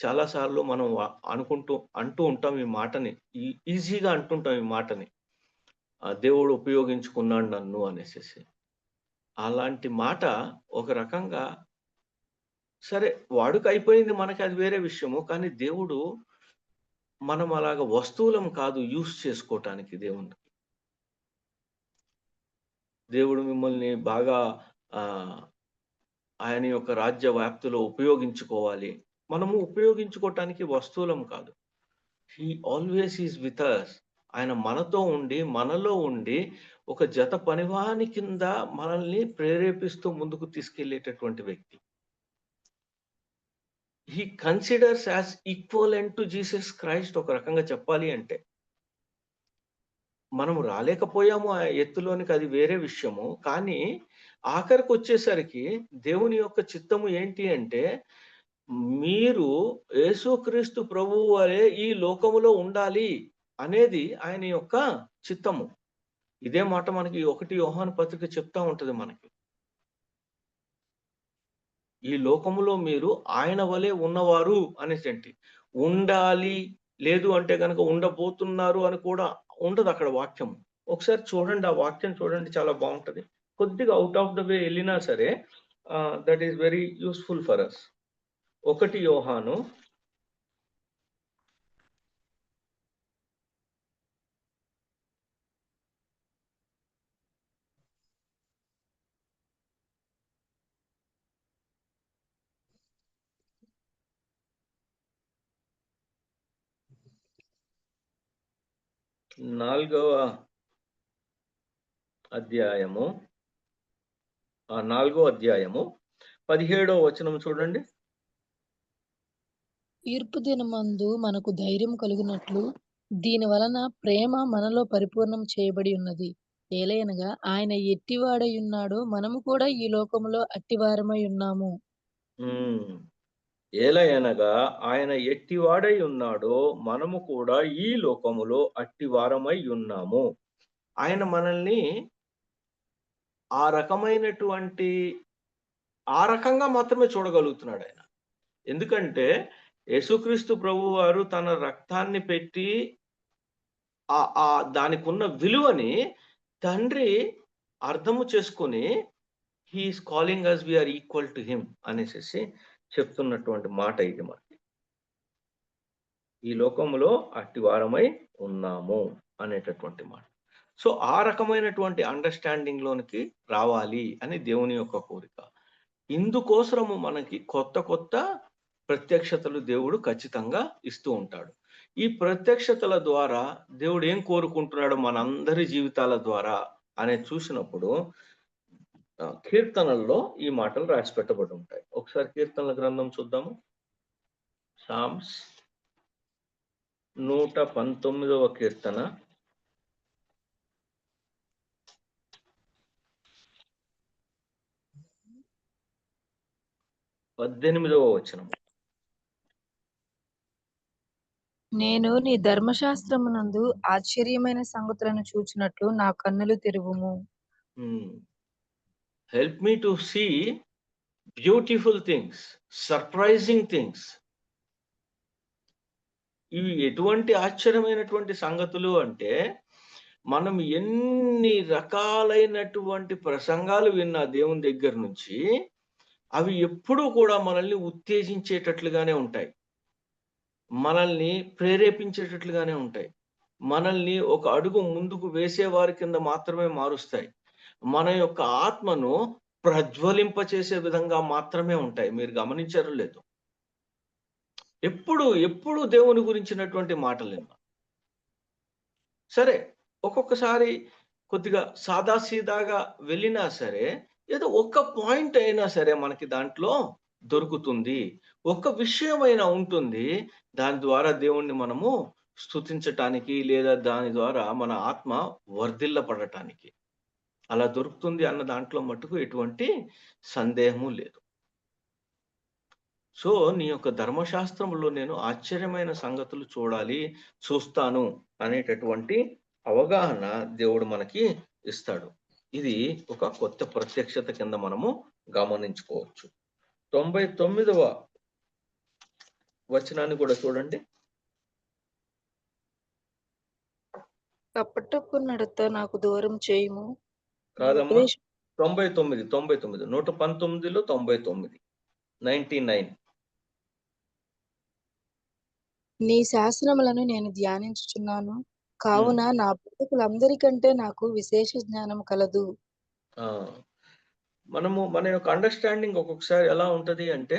చాలాసార్లు మనం అంటూ ఉంటాం ఈ మాటని, ఈజీగా అంటుంటాం ఈ మాటని, దేవుడు ఉపయోగించుకున్నాడు నన్ను అనేసేసి. అలాంటి మాట ఒక రకంగా సరే వాడుక అయిపోయింది, మనకి అది వేరే విషయము. కానీ దేవుడు మనం అలాగ వస్తువులం కాదు యూస్ చేసుకోవటానికి. దేవుడు మిమ్మల్ని బాగా ఆయన యొక్క రాజ్య వ్యాప్తిలో ఉపయోగించుకోవాలి. మనము ఉపయోగించుకోవటానికి వస్తువులం కాదు. He always is with us. ఆయన మనతో ఉండి, మనలో ఉండి ఒక జత పనివాని కింద మనల్ని ప్రేరేపిస్తూ ముందుకు తీసుకెళ్లేటటువంటి వ్యక్తి. He considers as equivalent to Jesus Christ. ఒక రకంగా చెప్పాలి అంటే మనం రాలేకపోయాము ఆ ఎత్తులోనికి, అది వేరే విషయము. కానీ ఆఖరికి వచ్చేసరికి దేవుని యొక్క చిత్తము ఏంటి అంటే, మీరు యేసుక్రీస్తు ప్రభువు వలె ఈ లోకములో ఉండాలి అనేది ఆయన యొక్క చిత్తము. ఇదే మాట మనకి 1 యోహాను పత్రిక చెప్తా ఉంటది మనకి. ఈ లోకములో మీరు ఆయన వలె ఉన్నవారు అనేసి ఉండాలి, లేదు అంటే కనుక ఉండబోతున్నారు అని కూడా ఉండదు అక్కడ వాక్యం. ఒకసారి చూడండి, ఆ వాక్యం చూడండి, చాలా బాగుంటది. కొద్దిగా అవుట్ ఆఫ్ ద వే వెళ్ళినా సరే that is very useful for us. 1 Yohanu 4వ అధ్యాయము 17వ వచనం చూడండి. తీర్పు దినమందు మనకు ధైర్యం కలుగునట్లు దీని వలన ప్రేమ మనలో పరిపూర్ణం చేయబడి ఉన్నది. ఏలయనగా ఆయన ఎట్టివాడై ఉన్నాడో మనము కూడా ఈ లోకములో అట్టివారమై ఉన్నాము. ఏలయనగా ఆయన ఎట్టివాడై ఉన్నాడో మనము కూడా ఈ లోకములో అట్టివారమై ఉన్నాము. ఆయన మనల్ని ఆ రకంగా మాత్రమే చూడగలుగుతున్నాడు ఆయన. ఎందుకంటే యేసుక్రీస్తు ప్రభు వారు తన రక్తాన్ని పెట్టి దానికి ఉన్న విలువని తండ్రి అర్థము చేసుకొని he is calling us we are equal to him అనేసి చెప్తున్నటువంటి మాట ఇది మనకి. ఈ లోకములో అట్టివారమై ఉన్నాము అనేటటువంటి మాట. సో ఆ రకమైనటువంటి అండర్స్టాండింగ్ లోనికి రావాలి అని దేవుని యొక్క కోరిక. ఇందుకోసము మనకి కొత్త ప్రత్యక్షతలు దేవుడు ఖచ్చితంగా ఇస్తూ ఉంటాడు. ఈ ప్రత్యక్షతల ద్వారా దేవుడు ఏం కోరుకుంటున్నాడు మనందరి జీవితాల ద్వారా అనేది చూసినప్పుడు కీర్తనల్లో ఈ మాటలు రాసి పెట్టబడి ఉంటాయి. ఒకసారి కీర్తనల గ్రంథం చూద్దాము. సామ్స్ 119వ కీర్తన 18వ వచనం. నేను నీ ధర్మశాస్త్రమునందు ఆశ్చర్యమైన సంగతులను చూచినట్లు నా కన్నులు తెరువుము. Help me to see beautiful things, surprising things. ఇవి ఎటువంటి ఆశ్చర్యమైనటువంటి సంగతులు అంటే, మనం ఎన్ని రకాలైనటువంటి ప్రసంగాలు విన్నా దేవుని దగ్గర నుంచి, అవి ఎప్పుడూ కూడా మనల్ని ఉత్తేజించేటట్లుగానే ఉంటాయి, మనల్ని ప్రేరేపించేటట్లుగానే ఉంటాయి, మనల్ని ఒక అడుగు ముందుకు వేసేవారి కింద మాత్రమే మారుస్తాయి, మన యొక్క ఆత్మను ప్రజ్వలింపచేసే విధంగా మాత్రమే ఉంటాయి. మీరు గమనించారో లేదు? ఎప్పుడు దేవుని గురించినటువంటి మాటలు విన్నా సరే, ఒక్కొక్కసారి కొద్దిగా సాదాసీదాగా వెళ్ళినా సరే ఏదో ఒక్క పాయింట్ అయినా సరే మనకి దాంట్లో దొరుకుతుంది. ఒక్క విషయమైనా ఉంటుంది. దాని ద్వారా దేవుణ్ణి మనము స్తుతించటానికి లేదా దాని ద్వారా మన ఆత్మ వర్ధిల్లపడటానికి అలా దొరుకుతుంది అన్న దాంట్లో మట్టుకు ఎటువంటి సందేహము లేదు. సో, నీ యొక్క ధర్మశాస్త్రములో నేను ఆశ్చర్యమైన సంగతులు చూస్తాను అనేటటువంటి అవగాహన దేవుడు మనకి ఇస్తాడు. ఇది ఒక కొత్త ప్రత్యక్షత కింద మనము గమనించుకోవచ్చు. 99వ వచనాన్ని కూడా చూడండి. కపటపు నడత నాకు దూరం చేయుము. కాదమ్మా, ఉపదేశ 99 119లో 99 99. నీ శాసనములను నేను ధ్యానించుచున్నాను. కావున నా బోధకులందరికంటే నాకు విశేష జ్ఞానం కలదు. ఆ మన యొక్క అండర్స్టాండింగ్ ఒక్కొక్కసారి ఎలా ఉంటది అంటే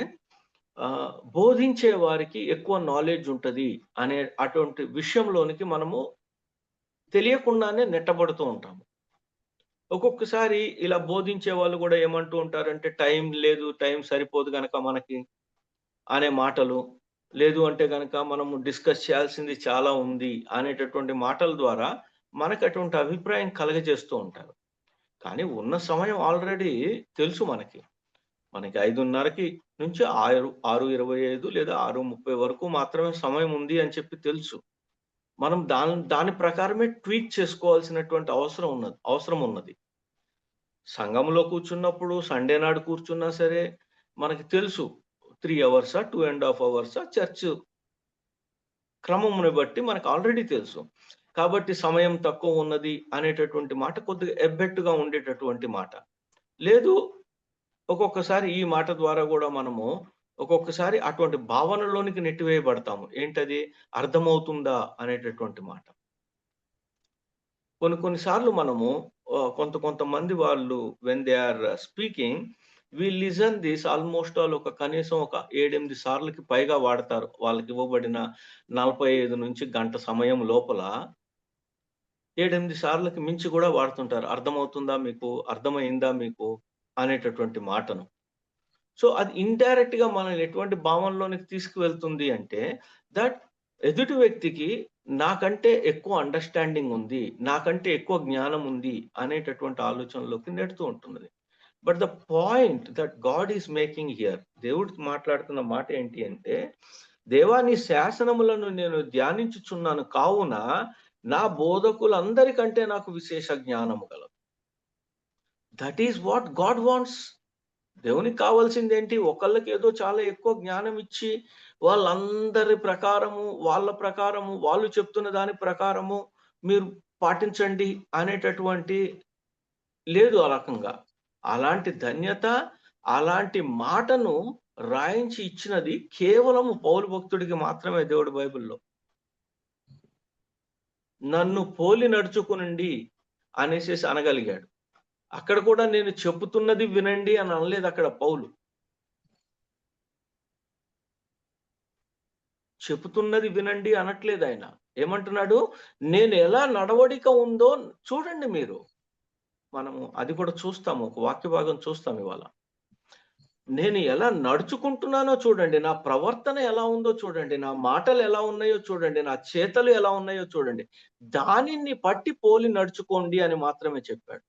బోధించే వారికి ఎక్కువ నాలెడ్జ్ ఉంటది అనే అటువంటి విషయంలోనికి మనము తెలియకుండానే నెట్టబడుతూ ఉంటాము. ఒక్కొక్కసారి ఇలా బోధించే వాళ్ళు కూడా ఏమంటూ ఉంటారంటే టైం లేదు, టైం సరిపోదు గనక మనకి అనే మాటలు, లేదు అంటే గనక మనము డిస్కస్ చేయాల్సింది చాలా ఉంది అనేటటువంటి మాటల ద్వారా మనకు అటువంటి అభిప్రాయం కలగజేస్తూ ఉంటారు. కానీ ఉన్న సమయం ఆల్రెడీ తెలుసు మనకి. మనకి 5:30కి నుంచి 6:25 లేదా 6:30 వరకు మాత్రమే సమయం ఉంది అని చెప్పి తెలుసు. మనం దాని ప్రకారమే ట్వీక్ చేసుకోవాల్సినటువంటి అవసరం ఉన్నది. సంఘంలో కూర్చున్నప్పుడు సండే నాడు కూర్చున్నా సరే మనకి తెలుసు 3 అవర్సా 2.5 అవర్సా చర్చ్ క్రమమును బట్టి మనకు ఆల్రెడీ తెలుసు. కాబట్టి సమయం తక్కువ ఉన్నది అనేటటువంటి మాట కొద్దిగా ఎబ్బెట్టుగా ఉండేటటువంటి మాట. లేదు, ఒక్కొక్కసారి ఈ మాట ద్వారా కూడా మనము ఒక్కొక్కసారి అటువంటి భావనలోనికి నెట్టివేయబడతాము. ఏంటది? అర్థమవుతుందా అనేటటువంటి మాట. కొన్ని సార్లు మనము కొంతమంది వాళ్ళు when they are speaking we listen this almost all కనీసం ఒక 7-8 సార్లకి పైగా వాడతారు. వాళ్ళకి ఇవ్వబడిన 45 నుంచి గంట సమయం లోపల 7-8 సార్లకి మించి కూడా వాడుతుంటారు. అర్థమవుతుందా మీకు? అర్థమైందా మీకు? అనేటటువంటి మాటను. సో అది ఇండైరెక్ట్ గా మనల్ని ఎటువంటి భావనలోనికి తీసుకువెళ్తుంది అంటే దట్ ఎదుటి వ్యక్తికి నాకంటే ఎక్కువ అండర్స్టాండింగ్ ఉంది, నాకంటే ఎక్కువ జ్ఞానం ఉంది అనేటటువంటి ఆలోచనలోకి నెడుతూ ఉంటున్నది. But the point that God is making here, దేవుడు మాట్లాడుతున్న మాట ఏంటి అంటే, దేవా నీ శాసనములను నేను ధ్యానించుచున్నాను, కావున నా బోధకులందరికంటే నాకు విశేష జ్ఞానము కలదు. That is what God wants. దేవునికి కావాల్సింది ఏంటి? ఒకళ్ళకి ఏదో చాలా ఎక్కువ జ్ఞానం ఇచ్చి వాళ్ళందరి ప్రకారము వాళ్ళ ప్రకారము వాళ్ళు చెప్తున్న దాని ప్రకారము మీరు పాటించండి అనేటటువంటి లేదు. ఆ రకంగా అలాంటి ధన్యత అలాంటి మాటను రాయించి ఇచ్చినది కేవలము పౌలు భక్తుడికి మాత్రమే దేవుడు బైబిల్లో. నన్ను పోలి నడుచుకునండి అనేసి అనగలిగాడు. అక్కడ కూడా నేను చెబుతున్నది వినండి అని అనలేదు. అక్కడ పౌలు చెబుతున్నది వినండి అనట్లేదు. ఆయన ఏమంటున్నాడు? నేను ఎలా నడవడిక ఉందో చూడండి మీరు. మనము అది కూడా చూస్తాము, ఒక వాక్య భాగం చూస్తాం ఇవాళ. నేను ఎలా నడుచుకుంటున్నానో చూడండి, నా ప్రవర్తన ఎలా ఉందో చూడండి, నా మాటలు ఎలా ఉన్నాయో చూడండి, నా చేతలు ఎలా ఉన్నాయో చూడండి, దానిని పట్టి పోలి నడుచుకోండి అని మాత్రమే చెప్పాడు.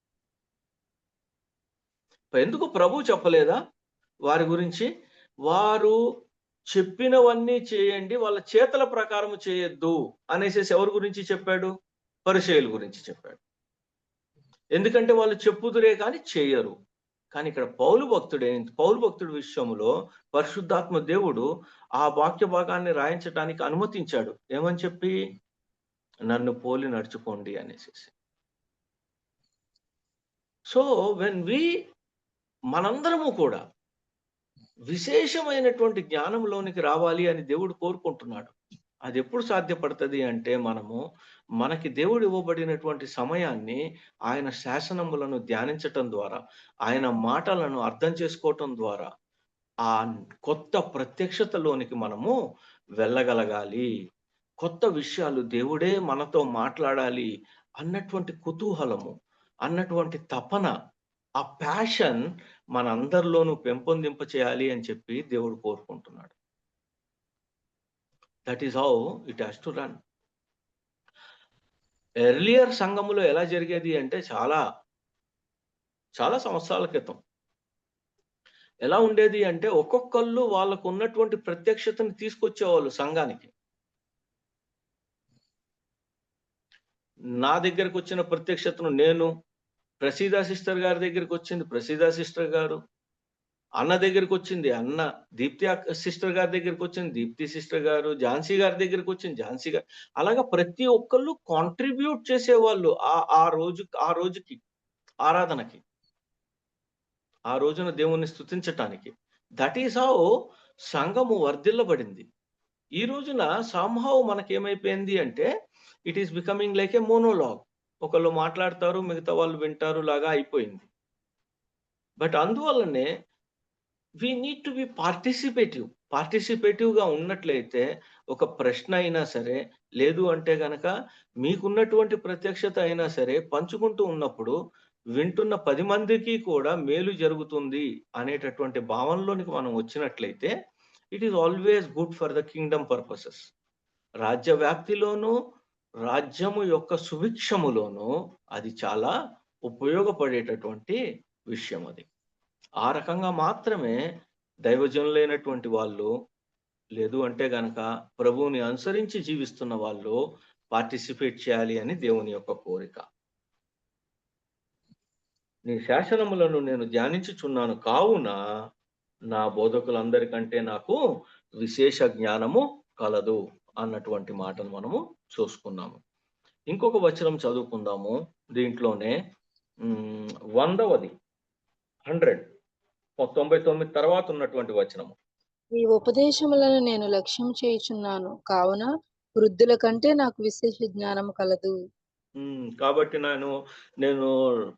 ఎందుకు ప్రభు చెప్పలేదా వారి గురించి? వారు చెప్పినవన్నీ చేయండి, వాళ్ళ చేతల ప్రకారం చేయొద్దు అనేసి ఎవరి గురించి చెప్పాడు? పరిసయ్యుల గురించి చెప్పాడు. ఎందుకంటే వాళ్ళు చెప్పుదురే కానీ చేయరు. కానీ ఇక్కడ పౌలు భక్తుడి విషయంలో పరిశుద్ధాత్మ దేవుడు ఆ వాక్య భాగాన్ని రాయించడానికి అనుమతించాడు. ఏమని చెప్పి? నన్ను పోలి నడుచుకోండి అనేసి. సో మనందరము కూడా విశేషమైనటువంటి జ్ఞానంలోనికి రావాలి అని దేవుడు కోరుకుంటున్నాడు. అది ఎప్పుడు సాధ్యపడుతుంది అంటే మనకి దేవుడు ఇవ్వబడినటువంటి సమయాన్ని ఆయన శాసనములను ధ్యానించటం ద్వారా, ఆయన మాటలను అర్థం చేసుకోవటం ద్వారా ఆ కొత్త ప్రత్యక్షతలోనికి మనము వెళ్ళగలగాలి. కొత్త విషయాలు దేవుడే మనతో మాట్లాడాలి అన్నటువంటి కుతూహలము, అన్నటువంటి తపన, ఆ ప్యాషన్ మనందరిలోనూ పెంపొందింప చేయాలి అని చెప్పి దేవుడు కోరుకుంటున్నాడు. That is how it has to run. Earlier సంఘములో ఎలా జరిగేది అంటే చాలా సంవత్సరాల క్రితం ఎలా ఉండేది అంటే ఒక్కొక్కళ్ళు వాళ్ళకు ఉన్నటువంటి ప్రత్యక్షతను తీసుకొచ్చేవాళ్ళు సంఘానికి. నా దగ్గరకు వచ్చిన ప్రత్యక్షతను నేను, ప్రసీదా సిస్టర్ గారి దగ్గరికి వచ్చింది ప్రసీదా సిస్టర్ గారు, అన్న దగ్గరికి వచ్చింది అన్న, దీప్తి సిస్టర్ గారి దగ్గరికి వచ్చింది దీప్తి సిస్టర్ గారు, ఝాన్సీ గారి దగ్గరికి వచ్చింది ఝాన్సీ గారు. అలాగా ప్రతి ఒక్కళ్ళు కాంట్రిబ్యూట్ చేసేవాళ్ళు ఆ రోజుకి ఆరాధనకి, ఆ రోజున దేవుణ్ణి స్తుతించటానికి. దట్ ఈస్ హౌ సంఘము వర్ధిల్లబడింది. ఈ రోజున సంహౌ మనకేమైపోయింది అంటే it is becoming like A monologue. ఒకళ్ళు మాట్లాడతారు, మిగతా వాళ్ళు వింటారు లాగా అయిపోయింది. బట్ అందువల్లనే వి నీడ్ టు బి పార్టిసిపేటివ్గా ఉన్నట్లయితే ఒక ప్రశ్న అయినా సరే, లేదు అంటే గనక మీకున్నటువంటి ప్రత్యక్షత అయినా సరే పంచుకుంటూ ఉన్నప్పుడు వింటున్న 10 మందికి కూడా మేలు జరుగుతుంది అనేటటువంటి భావనలోనికి మనం వచ్చినట్లయితే it is always good for the Kingdom purposes. రాజ్య వ్యాప్తిలోనూ రాజ్యము యొక్క సుభిక్షములోనూ అది చాలా ఉపయోగపడేటటువంటి విషయం అది. ఆ రకంగా మాత్రమే దైవజనులైనటువంటి వాళ్ళు, లేదు అంటే గనక ప్రభువుని అనుసరించి జీవిస్తున్న వాళ్ళు పార్టిసిపేట్ చేయాలి అని దేవుని యొక్క కోరిక. నీ శాసనములను నేను ధ్యానించుచున్నాను కావున నా బోధకులందరికంటే నాకు విశేష జ్ఞానము కలదు అన్నటువంటి మాటను మనము చూసుకున్నాము. ఇంకొక వచనం చదువుకుందాము దీంట్లోనే. 100వ 99 తర్వాత ఉన్నటువంటి వచనము. ఈ ఉపదేశములను నేను లక్ష్యం చేయుచున్నాను కావున వృద్ధుల కంటే నాకు విశేష జ్ఞానం కలదు. కాబట్టి నేను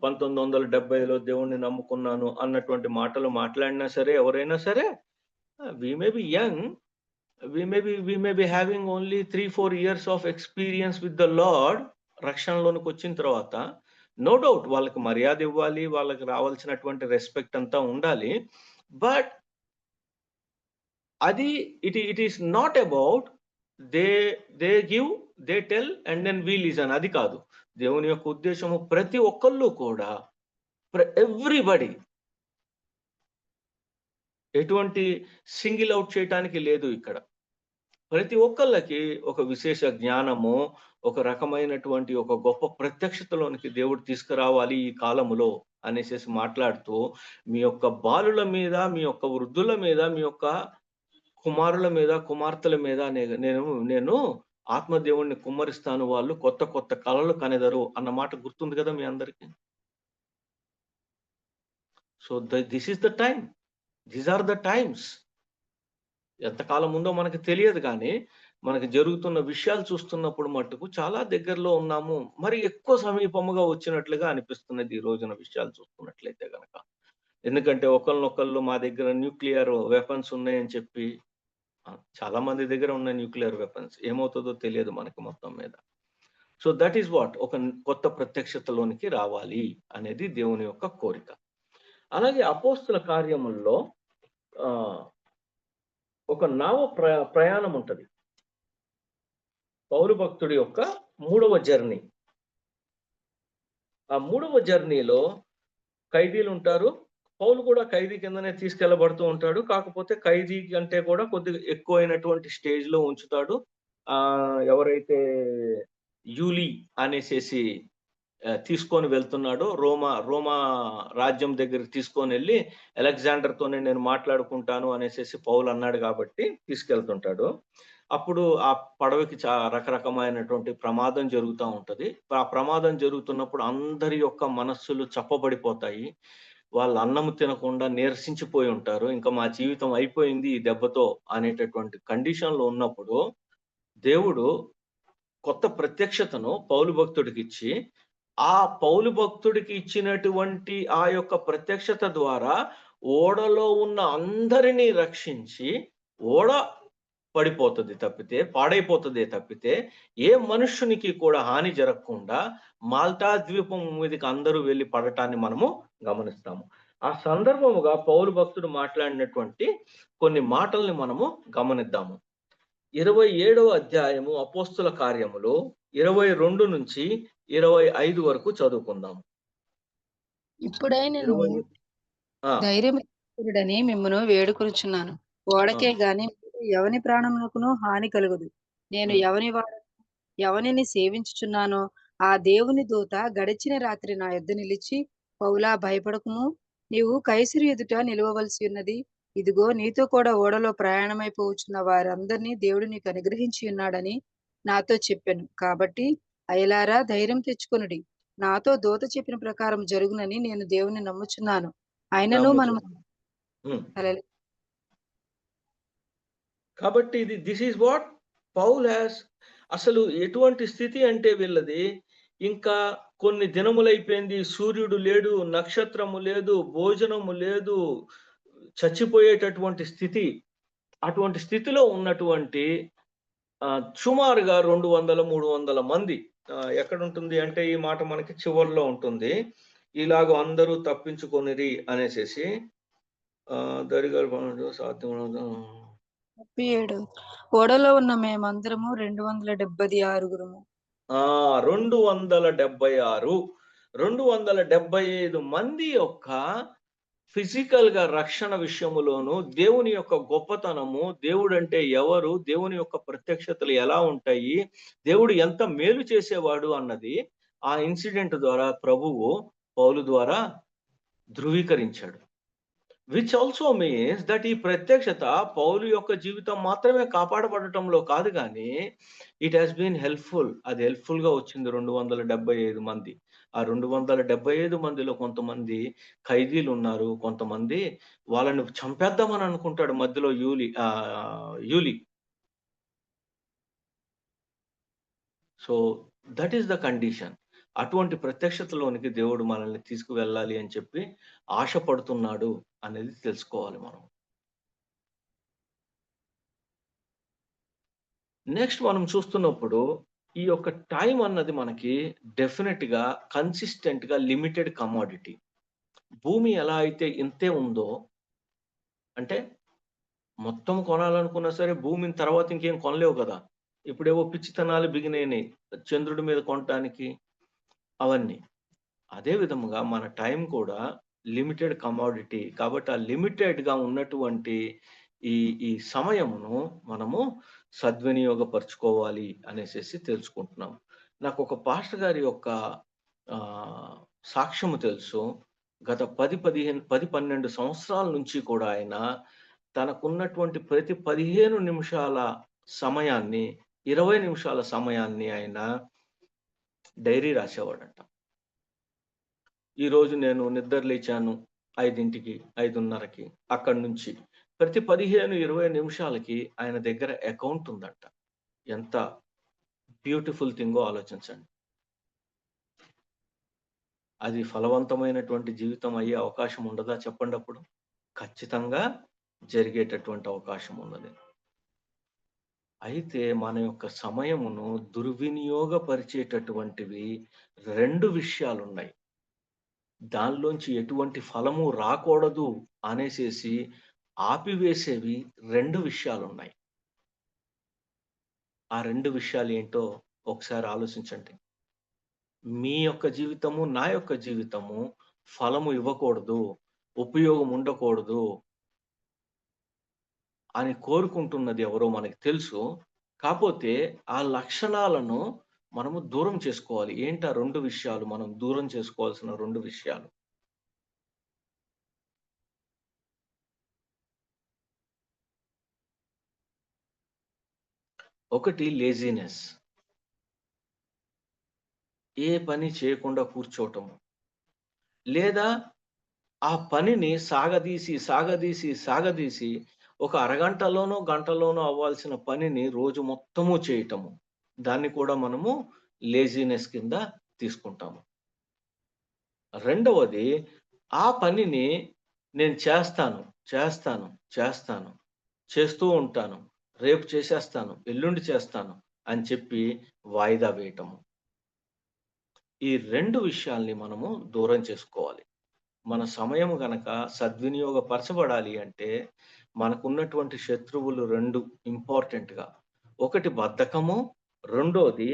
1970లో దేవుణ్ణి నమ్ముకున్నాను అన్నటువంటి మాటలు మాట్లాడినా సరే, ఎవరైనా సరే, we may be young, we may be having only 3-4 years of experience with the Lord. రక్షణలోనికి వచ్చిన తర్వాత నో డౌట్ వాళ్ళకి మర్యాద ఇవ్వాలి, వాళ్ళకి రావాల్సినటువంటి రెస్పెక్ట్ అంతా ఉండాలి. బట్ అది it is not about they give, they tell and then we listen. అది కాదు దేవుని యొక్క ఉద్దేశము. ప్రతి ఒక్కళ్ళు కూడా, ఎవ్రీబడి, ఎటువంటి సింగిల్ అవుట్ చేయటానికి లేదు ఇక్కడ. ప్రతి ఒక్కళ్ళకి ఒక విశేష జ్ఞానము, ఒక రకమైనటువంటి ఒక గొప్ప ప్రత్యక్షతలోనికి దేవుడు తీసుకురావాలి ఈ కాలములో అనేసి మాట్లాడుతూ, మీ యొక్క బాలుల మీద, మీ యొక్క వృద్ధుల మీద, మీ యొక్క కుమారుల మీద, కుమార్తెల మీద నేను ఆత్మదేవుణ్ణి కుమ్మరిస్తాను, వాళ్ళు కొత్త కొత్త కళలు కనెదరు అన్న మాట గుర్తుంది కదా మీ అందరికీ. So this is the time, these are the times. ఎంతకాలం ఉందో మనకు తెలియదు, కానీ మనకు జరుగుతున్న విషయాలు చూస్తున్నప్పుడు మట్టుకు చాలా దగ్గరలో ఉన్నాము, మరి ఎక్కువ సమీపముగా వచ్చినట్లుగా అనిపిస్తున్నది ఈ రోజున విషయాలు చూస్తున్నట్లయితే గనక. ఎందుకంటే ఒకళ్ళనొకళ్ళు మా దగ్గర న్యూక్లియర్ వెపన్స్ ఉన్నాయని చెప్పి, చాలా మంది దగ్గర ఉన్న న్యూక్లియర్ వెపన్స్ ఏమవుతుందో తెలియదు మనకి మొత్తం మీద. సో దట్ ఈస్ వాట్, ఒక కొత్త ప్రత్యక్షతలోనికి రావాలి అనేది దేవుని యొక్క కోరిక. అలాగే అపోస్తుల కార్యముల్లో ఒక నావ ప్రయాణం ఉంటది. పౌలు భక్తుడి యొక్క 3వ జర్నీ. ఆ 3వ జర్నీలో ఖైదీలు ఉంటారు. పౌలు కూడా ఖైదీ కిందనే తీసుకెళ్లబడుతూ ఉంటాడు. కాకపోతే ఖైదీ కంటే కూడా కొద్దిగా ఎక్కువైనటువంటి స్టేజ్ లో ఉంచుతాడు. ఎవరైతే యూలి అనేసేసి తీసుకొని వెళ్తున్నాడో, రోమా రాజ్యం దగ్గరికి తీసుకొని వెళ్ళి అలెగ్జాండర్తోనే నేను మాట్లాడుకుంటాను అనేసి పౌలు అన్నాడు కాబట్టి తీసుకెళ్తుంటాడు. అప్పుడు ఆ పడవకి రకరకమైనటువంటి ప్రమాదం జరుగుతూ ఉంటది. ఆ ప్రమాదం జరుగుతున్నప్పుడు అందరి యొక్క మనస్సులు చప్పబడిపోతాయి. వాళ్ళు అన్నము తినకుండా నీరసించిపోయి ఉంటారు. ఇంకా మా జీవితం అయిపోయింది ఈ దెబ్బతో అనేటటువంటి కండిషన్ లో ఉన్నప్పుడు దేవుడు కొత్త ప్రత్యక్షతను పౌలు భక్తుడికి ఇచ్చి, ఆ పౌలు భక్తుడికి ఇచ్చినటువంటి ఆ యొక్క ప్రత్యక్షత ద్వారా ఓడలో ఉన్న అందరినీ రక్షించి, ఓడ పడిపోతుంది తప్పితే, పాడైపోతుందే తప్పితే, ఏ మనుష్యునికి కూడా హాని జరగకుండా మాల్టా ద్వీపం మీదకి అందరూ వెళ్ళి పడటాన్ని మనము గమనిస్తాము. ఆ సందర్భముగా పౌలు భక్తుడు మాట్లాడినటువంటి కొన్ని మాటల్ని మనము గమనిద్దాము. 27వ అధ్యాయము అపోస్తుల కార్యములు 22 నుంచి 25 వరకు చదువుకుందాము. ఇప్పుడైనను 20 ఆ, ధైర్యముడని మిమ్మను వేడుకొనుచున్నాను. ఓడకే గాని ఎవని ప్రాణమునకును హాని కలుగదు. నేను ఎవనిని సేవించుచున్నానో ఆ దేవుని దూత గడిచిన రాత్రి నా యొద్ద నిలిచి, పౌలా భయపడకుము, నీవు కైసరు ఎదుట నిలవవలసి ఉన్నది. ఇదిగో నీతో కూడా ఓడలో ప్రయాణమైపోవచ్చున్న వారందరినీ దేవుడు నీకు అనుగ్రహించి ఉన్నాడని నాతో చెప్పాను. కాబట్టి అయలారా ధైర్యం తెచ్చుకొనుడి. నాతో దూత చెప్పిన ప్రకారం జరుగునని నేను దేవుని నమ్ముచున్నాను. ఆయనను మనము ఉమ్. కాబట్టి this is what Paul has. అసలు ఎటువంటి స్థితి అంటే వీళ్ళది, ఇంకా కొన్ని దినములైపోయింది, సూర్యుడు లేడు, నక్షత్రము లేదు, భోజనము లేదు, చచ్చిపోయేటటువంటి స్థితి. అటువంటి స్థితిలో ఉన్నటువంటి సుమారుగా 200-300 మంది. ఎక్కడ ఉంటుంది అంటే ఈ మాట మనకి చివరిలో ఉంటుంది. ఇలాగ అందరూ తప్పించుకొనిరి అనేసేసి దరిగల సాధ్యం 37 ఓడలో ఉన్న మేమందరము 276 275 మంది యొక్క ఫిజికల్ గా రక్షణ విషయములోను, దేవుని యొక్క గొప్పతనము, దేవుడు అంటే ఎవరు, దేవుని యొక్క ప్రత్యక్షతలు ఎలా ఉంటాయి, దేవుడు ఎంత మేలు చేసేవాడు అన్నది ఆ ఇన్సిడెంట్ ద్వారా ప్రభువు పౌలు ద్వారా ధృవీకరించాడు. విచ్ ఆల్సో మీన్స్ దట్ ఈ ప్రత్యక్షత పౌలు యొక్క జీవితం మాత్రమే కాపాడబడటంలో కాదు, కానీ ఇట్ హాస్ బీన్ హెల్ప్ఫుల్. అది హెల్ప్ఫుల్ గా వచ్చింది 275 మంది. ఆ 275 మందిలో కొంతమంది ఖైదీలు ఉన్నారు, కొంతమంది వాళ్ళని చంపేద్దామని అనుకుంటాడు మధ్యలో యూలి. So that is the condition. అటువంటి ప్రత్యక్షతలోనికి దేవుడు మనల్ని తీసుకువెళ్ళాలి అని చెప్పి ఆశపడుతున్నాడు అనేది తెలుసుకోవాలి మనం. నెక్స్ట్ మనం చూస్తున్నప్పుడు ఈ యొక్క టైం అన్నది మనకి డెఫినెట్ గా కన్సిస్టెంట్ గా లిమిటెడ్ కమోడిటీ. భూమి ఎలా అయితే ఇంతే ఉందో, అంటే మొత్తం కొనాలనుకున్నా సరే భూమిని తర్వాత ఇంకేం కొనలేవు కదా. ఇప్పుడేవో పిచ్చితనాలు బిగినాయి చంద్రుడి మీద కొనటానికి అవన్నీ. అదే విధముగా మన టైం కూడా లిమిటెడ్ కమోడిటీ. కాబట్టి ఆ లిమిటెడ్ గా ఉన్నటువంటి ఈ సమయమును మనము సద్వినియోగపరచుకోవాలి అనేసి తెలుసుకుంటున్నాం. నాకు ఒక పాస్టర్ గారి యొక్క సాక్ష్యము తెలుసు. గత 10-12 సంవత్సరాల నుంచి కూడా ఆయన తనకున్నటువంటి ప్రతి 15 నిమిషాల సమయాన్ని, 20 నిమిషాల సమయాన్ని ఆయన డైరీ రాసేవాడంట. ఈరోజు నేను నిద్ర లేచాను 5ంటికి, 5:30కి. అక్కడి నుంచి ప్రతి 15-20 నిమిషాలకి ఆయన దగ్గర అకౌంట్ ఉందంట. ఎంత బ్యూటిఫుల్ థింగో ఆలోచించండి. అది ఫలవంతమైనటువంటి జీవితం అయ్యే అవకాశం ఉండదా చెప్పండి? అప్పుడు ఖచ్చితంగా జరిగేటటువంటి అవకాశం ఉన్నది. అయితే మన యొక్క సమయమును దుర్వినియోగపరిచేటటువంటివి 2 విషయాలు ఉన్నాయి. దానిలోంచి ఎటువంటి ఫలము రాకూడదు అనేసేసి ఆపివేసేవి 2 విషయాలు ఉన్నాయి. ఆ 2 విషయాలు ఏంటో ఒకసారి ఆలోచించండి. మీ యొక్క జీవితము, నా యొక్క జీవితము ఫలము ఇవ్వకూడదు, ఉపయోగం ఉండకూడదు అని కోరుకుంటున్నది ఎవరో మనకి తెలుసు. కాకపోతే ఆ లక్షణాలను మనము దూరం చేసుకోవాలి. ఏంటి ఆ 2 విషయాలు? మనం దూరం చేసుకోవాల్సిన 2 విషయాలు. ఒకటి లేజినెస్, ఏ పని చేయకుండా కూర్చోవటము, లేదా ఆ పనిని సాగదీసి ఒక అరగంటలోనో గంటలోనో అవ్వాల్సిన పనిని రోజు మొత్తము చేయటము. దాన్ని కూడా మనము లేజినెస్ కింద తీసుకుంటాము. రెండవది, ఆ పనిని నేను చేస్తూ ఉంటాను, రేపు చేసేస్తాను, ఎల్లుండి చేస్తాను అని చెప్పి వాయిదా వేయటము. ఈ 2 విషయాల్ని మనము దూరం చేసుకోవాలి. మన సమయం గనక సద్వినియోగపరచబడాలి అంటే మనకున్నటువంటి శత్రువులు 2 ఇంపార్టెంట్‌గా. ఒకటి బద్ధకము, రెండోది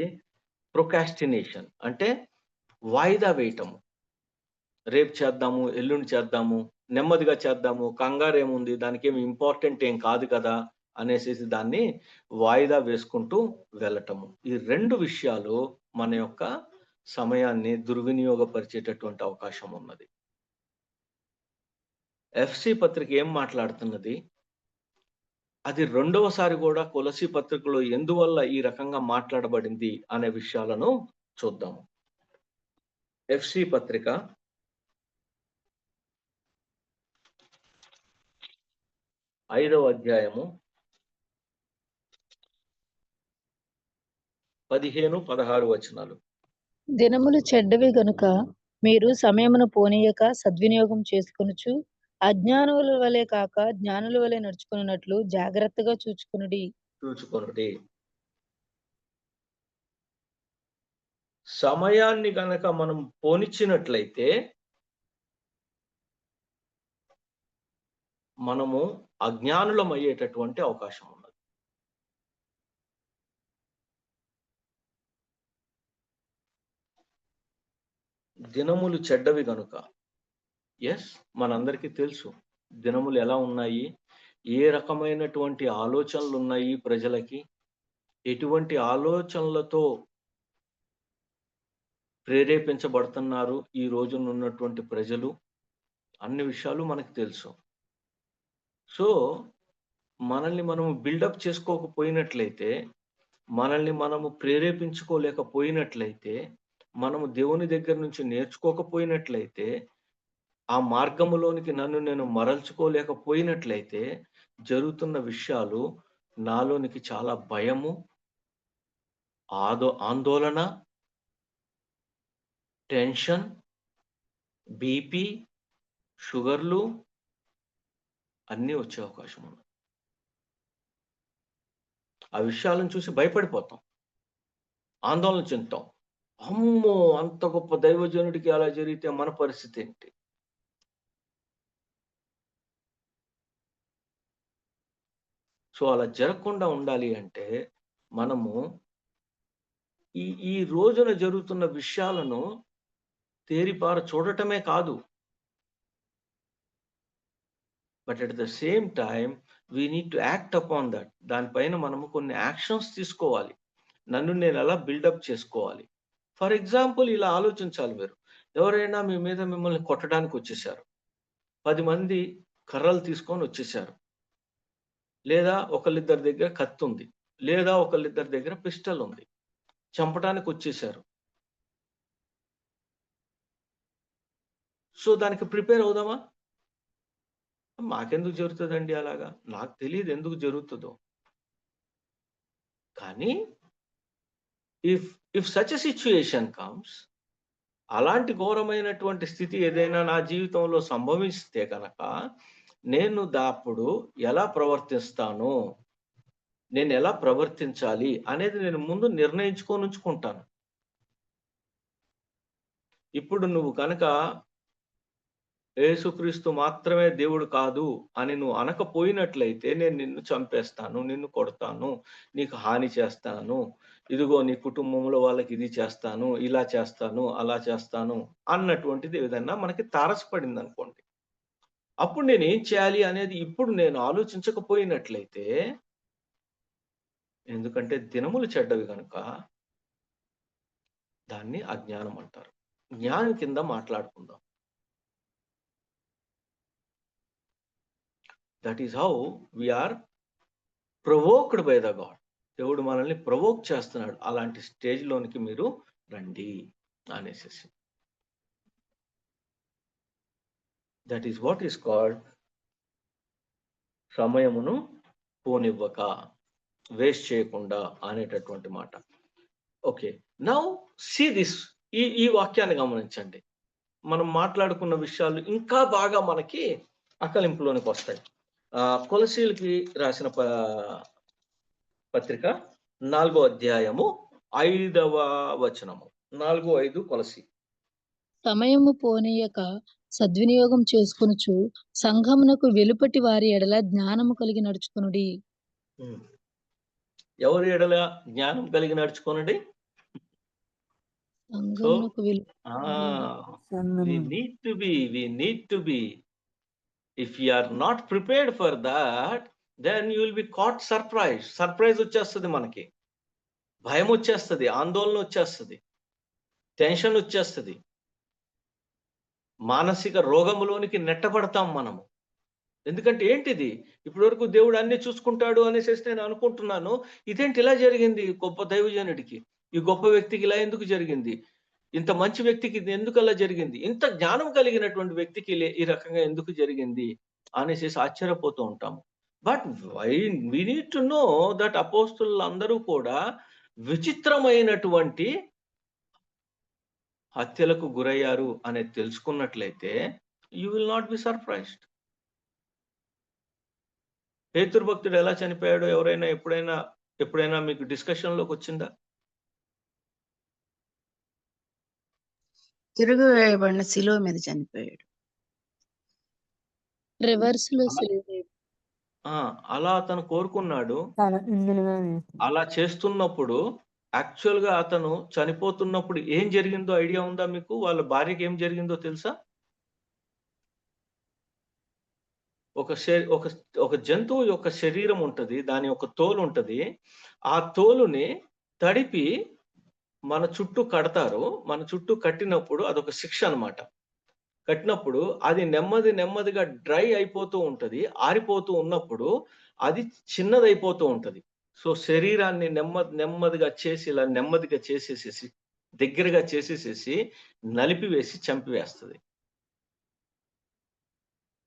ప్రొకాస్టినేషన్ అంటే వాయిదా వేయటము. రేపు చేద్దాము, ఎల్లుండి చేద్దాము, నెమ్మదిగా చేద్దాము, కంగారేముంది, దానికేమి ఇంపార్టెంట్ ఏం కాదు కదా అనేసేసి దాన్ని వాయిదా వేసుకుంటూ వెళ్ళటము. ఈ 2 విషయాలు మన యొక్క సమయాన్ని దుర్వినియోగపరిచేటటువంటి అవకాశం ఉన్నది. ఎఫ్‌సి పత్రిక ఏం మాట్లాడుతున్నది? అది రెండవసారి కూడా కొలస్సీ పత్రికలో ఎందువల్ల ఈ రకంగా మాట్లాడబడింది అనే విషయాలను చూద్దాము. ఎఫ్‌సి పత్రిక 5వ అధ్యాయము 15, 16 వచనాలు. దినములు చెడ్డవి గనుక మీరు సమయమును పోనీయక సద్వినియోగం చేసుకొనుచు అజ్ఞానుల వలె కాక జ్ఞానుల వలె నడుచుకున్నట్లు జాగ్రత్తగా చూచుకొనుడి. సమయాన్ని గనక మనం పోనిచ్చినట్లయితే మనము అజ్ఞానులం అయ్యేటటువంటి అవకాశం ఉన్నది. దినములు చెడ్డవి గనుక, ఎస్, మనందరికీ తెలుసు దినములు ఎలా ఉన్నాయి, ఏ రకమైనటువంటి ఆలోచనలు ఉన్నాయి ప్రజలకి, ఎటువంటి ఆలోచనలతో ప్రేరేపించబడుతున్నారు ఈ రోజున ఉన్నటువంటి ప్రజలు, అన్ని విషయాలు మనకు తెలుసు. సో మనల్ని మనము బిల్డప్ చేసుకోకపోయినట్లయితే, మనల్ని మనము ప్రేరేపించుకోలేకపోయినట్లయితే, మనము దేవుని దగ్గర నుంచి నేర్చుకోకపోయినట్లయితే, ఆ మార్గములోనికి నన్ను నేను మరల్చుకోలేకపోయినట్లయితే జరుగుతున్న విషయాలు నాలోనికి చాలా భయము, ఆందోళన, టెన్షన్, బీపీ, షుగర్లు అన్నీ వచ్చే అవకాశం ఉంది. ఆ విషయాలను చూసి భయపడిపోతాం, ఆందోళన చెందుతాం. అమ్మో, అంత గొప్ప దైవజనుడికి అలా జరిగితే మన పరిస్థితి ఏంటి? సో అలా జరగకుండా ఉండాలి అంటే మనము ఈ రోజున జరుగుతున్న విషయాలను తేరిపార చూడటమే కాదు, but at the same time we need to act upon that. దానిపైన మనము కొన్ని యాక్షన్స్ తీసుకోవాలి. నన్ను నేను ఎలా బిల్డప్ చేసుకోవాలి? ఫర్ ఎగ్జాంపుల్ ఇలా ఆలోచించాలి మీరు. ఎవరైనా మీ మీద మిమ్మల్ని కొట్టడానికి వచ్చేసారు, 10 మంది కర్రలు తీసుకొని వచ్చేసారు, లేదా ఒకళ్ళిద్దరి దగ్గర కత్తి ఉంది, లేదా ఒకళ్ళిద్దరి దగ్గర పిస్టల్ ఉంది, చంపడానికి వచ్చేసారు. సో దానికి ప్రిపేర్ అవుదామా? మాకెందుకు జరుగుతుందండి అలాగా, నాకు తెలియదు ఎందుకు జరుగుతుందో. కానీ if such a situation comes, అలాంటి ఘోరమైనటువంటి స్థితి ఏదైనా నా జీవితంలో సంభవిస్తే కనుక నేను అప్పుడు ఎలా ప్రవర్తిస్తాను, నేను ఎలా ప్రవర్తించాలి అనేది నేను ముందు నిర్ణయించుకొని ఉంచుకుంటాను. ఇప్పుడు నువ్వు కనుక యేసుక్రీస్తు మాత్రమే దేవుడు కాదు అని నువ్వు అనకపోయినట్లయితే నేను నిన్ను చంపేస్తాను, నిన్ను కొడతాను, నీకు హాని చేస్తాను, ఇదిగో నీ కుటుంబంలో వాళ్ళకి ఇది చేస్తాను, ఇలా చేస్తాను, అలా చేస్తాను అన్నటువంటిది ఏదన్నా మనకి తారసపడింది అనుకోండి, అప్పుడు నేను ఏం చేయాలి అనేది ఇప్పుడు నేను ఆలోచించకపోయినట్లయితే, ఎందుకంటే దినములు చెడ్డవి కనుక దాన్ని అజ్ఞానం అంటారు. జ్ఞానం కింద మాట్లాడుకుందాం. That is how we are provoked by the God. దేవుడు మనల్ని ప్రొవోక్ చేస్తున్నాడు, అలాంటి స్టేజ్లోనికి మీరు రండి అనేసి. That is what is called సమయమును పోనివ్వక, వేస్ట్ చేయకుండా అనేటటువంటి మాట. Okay, now see this. ఈ వాక్యాన్ని గమనించండి. మనం మాట్లాడుకున్న విషయాలు ఇంకా బాగా మనకి అకలింపులోనికి వస్తాయి. కొలసీలకి రాసిన పత్రిక 4వ అధ్యాయము 5వ వచనము. 4:5 కొలసి. సమయము పోనీయక సద్వినియోగం చేసుకొనుచు సంఘమునకు వెలుపటి వారి ఎడల జ్ఞానము కలిగి నడుచుకొనుడి. ఎవరి ఎడల జ్ఞానం కలిగి నడుచుకోనండి? సంఘమునకు we need to be. If you are not prepared for that, then you will be caught surprise వచ్చేస్తుంది, మనకి భయం వచ్చేస్తుంది, ఆందోళన వచ్చేస్తుంది, టెన్షన్ వచ్చేస్తుంది, మానసిక రోగములోనికి నెట్టబడతాం మనము. ఎందుకంటే ఏంటిది, ఇప్పటి వరకు దేవుడు అన్ని చూసుకుంటాడు అనేసి నేను అనుకుంటున్నాను. ఇదేంటి ఇలా జరిగింది? గొప్ప దైవజనుడికి, ఈ గొప్ప వ్యక్తికి ఇలా ఎందుకు జరిగింది? ఇంత మంచి వ్యక్తికి ఇది ఎందుకు అలా జరిగింది? ఇంత జ్ఞానం కలిగినటువంటి వ్యక్తికి ఈ రకంగా ఎందుకు జరిగింది అనేసి ఆశ్చర్యపోతూ ఉంటాము. But we need to know that అపోస్తులు అందరూ కూడా విచిత్రమైనటువంటి హత్యలకు గురయ్యారు అనేది తెలుసుకున్నట్లయితే you will not be surprised. పేతురు భక్తుడు ఎలా చనిపోయాడో ఎవరైనా ఎప్పుడైనా మీకు డిస్కషన్ లోకి వచ్చిందా? తిరుగువేయబడిన శిలువ మీద చనిపోయాడు. రివర్స్ లో అలా అతను కోరుకున్నాడు. అలా చేస్తున్నప్పుడు యాక్చువల్ గా అతను చనిపోతున్నప్పుడు ఏం జరిగిందో ఐడియా ఉందా మీకు? వాళ్ళ భార్యకి ఏం జరిగిందో తెలుసా? ఒక జంతువు యొక్క శరీరం ఉంటది, దాని యొక్క తోలు ఉంటది. ఆ తోలుని తడిపి మన చుట్టూ కడతారు. మన చుట్టూ కట్టినప్పుడు అదొక శిక్ష అన్నమాట. కట్టినప్పుడు అది నెమ్మదిగా డ్రై అయిపోతూ ఉంటది. ఆరిపోతూ ఉన్నప్పుడు అది చిన్నదైపోతూ ఉంటది. సో శరీరాన్ని నెమ్మదిగా చేసి, ఇలా నెమ్మదిగా చేసేసేసి, దగ్గరగా చేసేసేసి, నలిపివేసి చంపివేస్తుంది.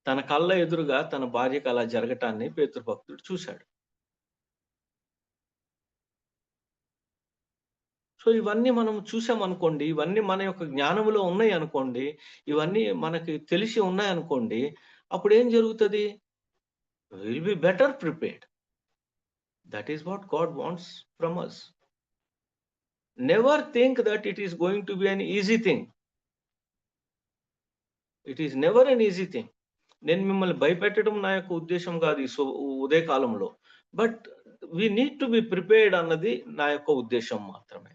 తన కళ్ళ ఎదురుగా తన భార్యకు అలా జరగటాన్ని పేతురు భక్తుడు చూశాడు. సో ఇవన్నీ మనం చూసామనుకోండి, ఇవన్నీ మన యొక్క జ్ఞానములో ఉన్నాయి అనుకోండి, ఇవన్నీ మనకి తెలిసి ఉన్నాయి అనుకోండి, అప్పుడు ఏం జరుగుతుంది? Will be better prepared. That is what God wants from us. Never think that it is going to be an easy thing. It is never an easy thing. నేను మిమ్మల్ని భయపెట్టడం నా యొక్క ఉద్దేశం కాదు ఈ ఉదయకాలంలో. But we need to be prepared అన్నది నా యొక్క ఉద్దేశం మాత్రమే.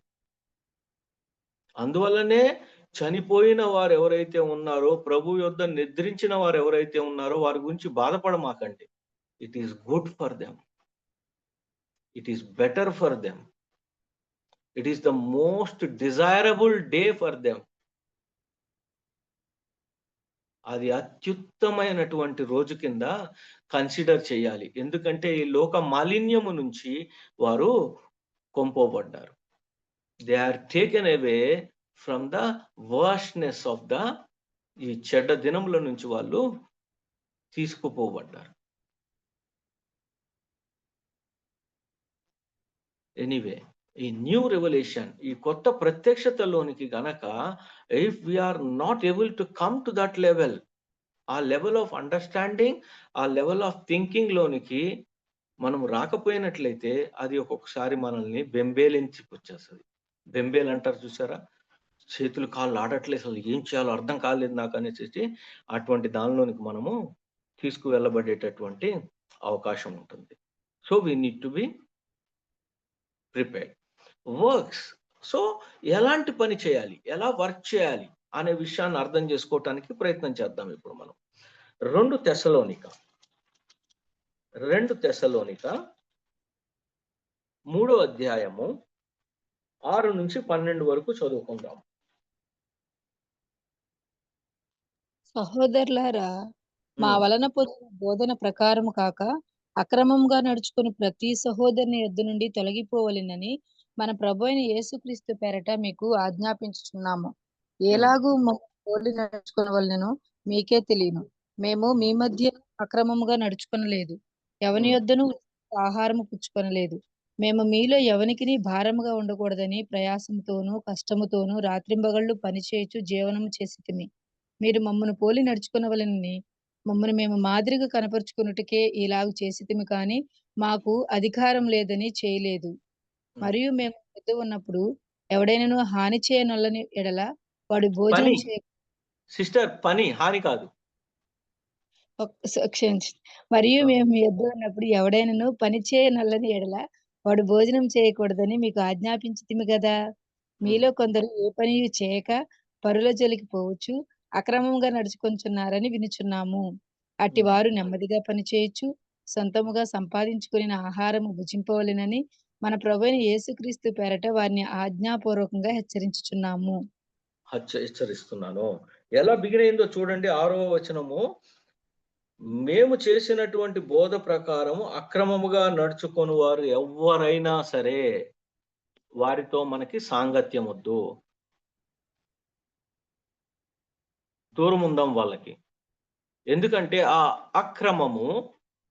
అందువల్లనే చనిపోయిన వారు ఎవరైతే ఉన్నారో, ప్రభు యొద్ద నిద్రించిన వారు ఎవరైతే ఉన్నారో వారి గురించి బాధపడమాకండి. It is good for them. It is better for them. It is the most desirable day for them. అది అత్యుత్తమైనటువంటి రోజు కింద కన్సిడర్ చేయాలి. ఎందుకంటే ఈ లోక మాలిన్యము నుంచి వారు కొంపోబడ్డారు. They are taken away from the worseness of the, ఈ చెడ్డ దినముల నుంచి వాళ్ళు తీసుకుపోబడ్డారు. ఎనీవే, ఈ న్యూ రెవల్యూషన్, ఈ కొత్త ప్రత్యక్షతలోనికి గనక if we are not able to come to that level, ఆ లెవెల్ ఆఫ్ అండర్స్టాండింగ్, ఆ లెవెల్ ఆఫ్ థింకింగ్ లోనికి మనం రాకపోయినట్లయితే అది ఒక్కొక్కసారి మనల్ని బెంబేలించుకొచ్చేస్తుంది. బెంబేలు అంటారు చూసారా, చేతులు కాళ్ళు ఆడట్లేదు, అసలు ఏం చేయాలో అర్థం కాలేదు నాకు అనేసి అటువంటి దానిలోనికి మనము తీసుకువెళ్ళబడేటటువంటి అవకాశం ఉంటుంది. So we need to be prepared. Works, so ఎలాంటి పని చేయాలి, ఎలా వర్క్ చేయాలి అనే విషయాన్ని అర్థం చేసుకోవటానికి ప్రయత్నం చేద్దాం. ఇప్పుడు మనం 2 తెస్సలోనిక 3వ అధ్యాయము 6 నుంచి 12 వరకు చదువుకుందాం. సహోదరులారా, మా వలన పొందిన బోధన ప్రకారము కాక అక్రమంగా నడుచుకుని ప్రతి సహోదరుని యొద్ద నుండి తొలగిపోవలెనని మన ప్రభు అయిన యేసుక్రీస్తు పేరట మీకు ఆజ్ఞాపించుచున్నాము. ఎలాగూ పోలి నడుచుకొనవలెనో మీకే తెలియను. మేము మీ మధ్య అక్రమముగా నడుచుకొనలేదు, ఎవని యొద్దను ఆహారము పుచ్చుకొనలేదు. మేము మీలో ఎవనికిని భారముగా ఉండకూడదని ప్రయాసంతోనూ కష్టముతోనూ రాత్రింబగళ్ళు పనిచేయచ్చు జీవనము చేసితిమి. మీరు మమ్మను పోలి నడుచుకొనవలెనని మమ్మను మేము మాదిరిగా కనపరుచుకున్నట్టుకే ఇలాగ చేసితిమి. కానీ మాకు అధికారం లేదని చేయలేదు. మరియు మేము వద్ద ఉన్నప్పుడు ఎవడైనను హాని చేయనొల్లని ఎడల వాడు భోజనం పని చేయ సిస్టర్, పని హాని కాదు. క్షమించండి. మరియు ఆ. మేము మీ యొద్ద ఉన్నప్పుడు ఎవడైనను పని చేయనొల్లని ఎడల వాడు భోజనం చేయకూడదని మీకు ఆజ్ఞాపించితిమి కదా. మీలో కొందరు ఏ పని చేయక పరుల జోలికి పోవచ్చు, అక్రమంగా నడుచుకొంచున్నారని వినుచున్నాము. అట్టి వారు నెమ్మదిగా పని చేయొచ్చు, సొంతముగా సంపాదించుకుని ఆహారము భుజింపవలెనని మన ప్రభువైన యేసుక్రీస్తు పేరట వారిని ఆజ్ఞాపూర్వకంగా హెచ్చరించుచున్నాము. హెచ్చరిస్తున్నాను. ఎలా బిగిన్ అయిందో చూడండి. 6వ వచనము, మేము చేసినటువంటి బోధ ప్రకారము అక్రమముగా నడుచుకొని వారు ఎవరైనా సరే వారితో మనకి సాంగత్యం వద్దు, దూరం ఉందాం వాళ్ళకి. ఎందుకంటే ఆ అక్రమము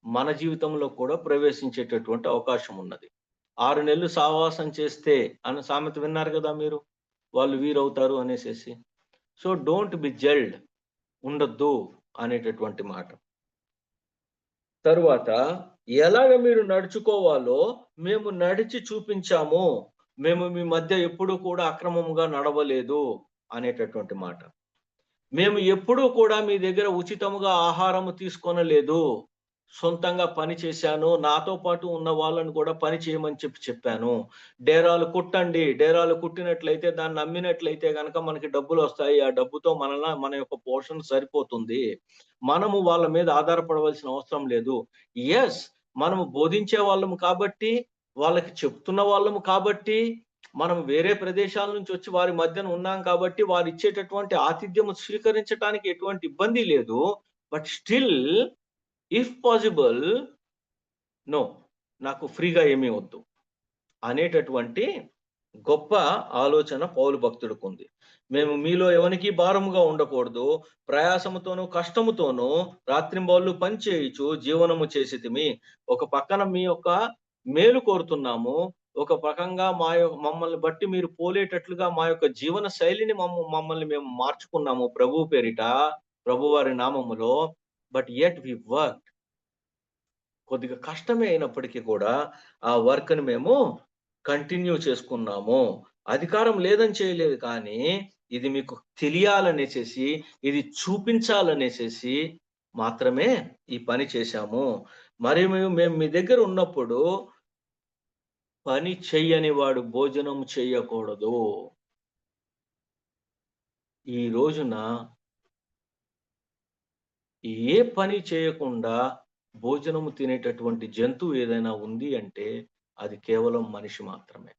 మన జీవితంలో కూడా ప్రవేశించేటటువంటి అవకాశం ఉన్నది. 6 నెలలు సావాసం చేస్తే అన్న సామెత విన్నారు కదా మీరు, వాళ్ళు వీరవుతారు అనేసేసి. సో డోంట్ బి జెల్డ్, ఉండొద్దు అనేటటువంటి మాట. తరువాత ఎలాగ మీరు నడుచుకోవాలో మేము నడిచి చూపించాము, మేము మీ మధ్య ఎప్పుడూ కూడా అక్రమముగా నడవలేదు అనేటటువంటి మాట. మేము ఎప్పుడూ కూడా మీ దగ్గర ఉచితముగా ఆహారము తీసుకొనలేదు, సొంతంగా పని చేశాను, నాతో పాటు ఉన్న వాళ్ళను కూడా పని చేయమని చెప్పాను. డేరాలు కుట్టండి, డేరాలు కుట్టినట్లయితే దాన్ని అమ్మినట్లయితే గనక మనకి డబ్బులు వస్తాయి, ఆ డబ్బుతో మన యొక్క పోషణ సరిపోతుంది, మనము వాళ్ళ మీద ఆధారపడవలసిన అవసరం లేదు. ఎస్, మనము బోధించే వాళ్ళము కాబట్టి, వాళ్ళకి చెప్తున్న వాళ్ళము కాబట్టి, మనం వేరే ప్రదేశాల నుంచి వచ్చి వారి మధ్యన ఉన్నాం కాబట్టి వారు ఇచ్చేటటువంటి ఆతిథ్యము స్వీకరించడానికి ఎటువంటి ఇబ్బంది లేదు. But still if possible no, నాకు ఫ్రీగా ఏమీ వద్దు అనేటటువంటి గొప్ప ఆలోచన పౌలు భక్తుడికి ఉంది. మేము మీలో ఎవరికి భారముగా ఉండకూడదు, ప్రయాసముతోనూ కష్టముతోనూ రాత్రింబవళ్ళు పని చేయుచు జీవనము చేసితిమి. ఒక పక్కన మీ యొక్క మేలు కోరుతున్నాము, ఒక పకంగా మమ్మల్ని బట్టి మీరు పోలేటట్లుగా మా యొక్క జీవన శైలిని మమ్మల్ని మేము మార్చుకున్నాము ప్రభు పేరిట, ప్రభు వారి నామములో. బట్ యెట్ వి వర్క్, కొద్దిగా కష్టమే అయినప్పటికీ కూడా ఆ వర్క్ ని మేము కంటిన్యూ చేసుకున్నాము. అధికారం లేదని చేయలేదు, కానీ ఇది మీకు తెలియాలనేసేసి, ఇది చూపించాలనేసేసి మాత్రమే ఈ పని చేశాము. మరి మేము మీ దగ్గర ఉన్నప్పుడు పని చెయ్యని వాడు భోజనం చెయ్యకూడదు. ఈ రోజున ఏ పని చేయకుండా భోజనము తినేటటువంటి జంతువు ఏదైనా ఉంది అంటే అది కేవలం మనిషి మాత్రమే.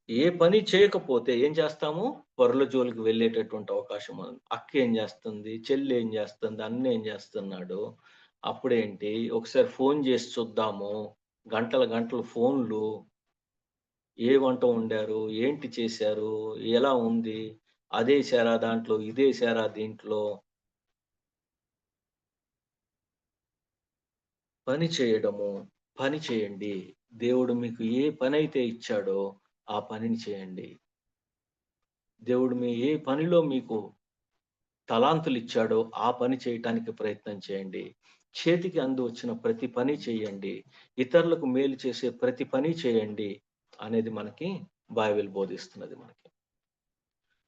ఏ పని చేయకపోతే ఏం చేస్తాము? పరుల జోలికి వెళ్ళేటటువంటి అవకాశం ఉంది. అక్క ఏం చేస్తుంది, చెల్లి ఏం చేస్తుంది, అన్న ఏం చేస్తున్నాడు, అప్పుడేంటి ఒకసారి ఫోన్ చేసి చూద్దాము, గంటల గంటలు ఫోన్లు, ఏ వంట వండారు, ఏంటి చేశారు, ఎలా ఉంది, అదేసారా దాంట్లో, ఇదేసారా దీంట్లో. పని చేయడము, పని చేయండి. దేవుడు మీకు ఏ పని అయితే ఇచ్చాడో ఆ పనిని చేయండి. దేవుడు ఏ పనిలో మీకు తలాంతులు ఇచ్చాడో ఆ పని చేయటానికి ప్రయత్నం చేయండి. చేతికి అందు వచ్చిన ప్రతి పని చేయండి. ఇతరులకు మేలు చేసే ప్రతి పని చేయండి అనేది మనకి బైబిల్ బోధిస్తున్నది మనకి.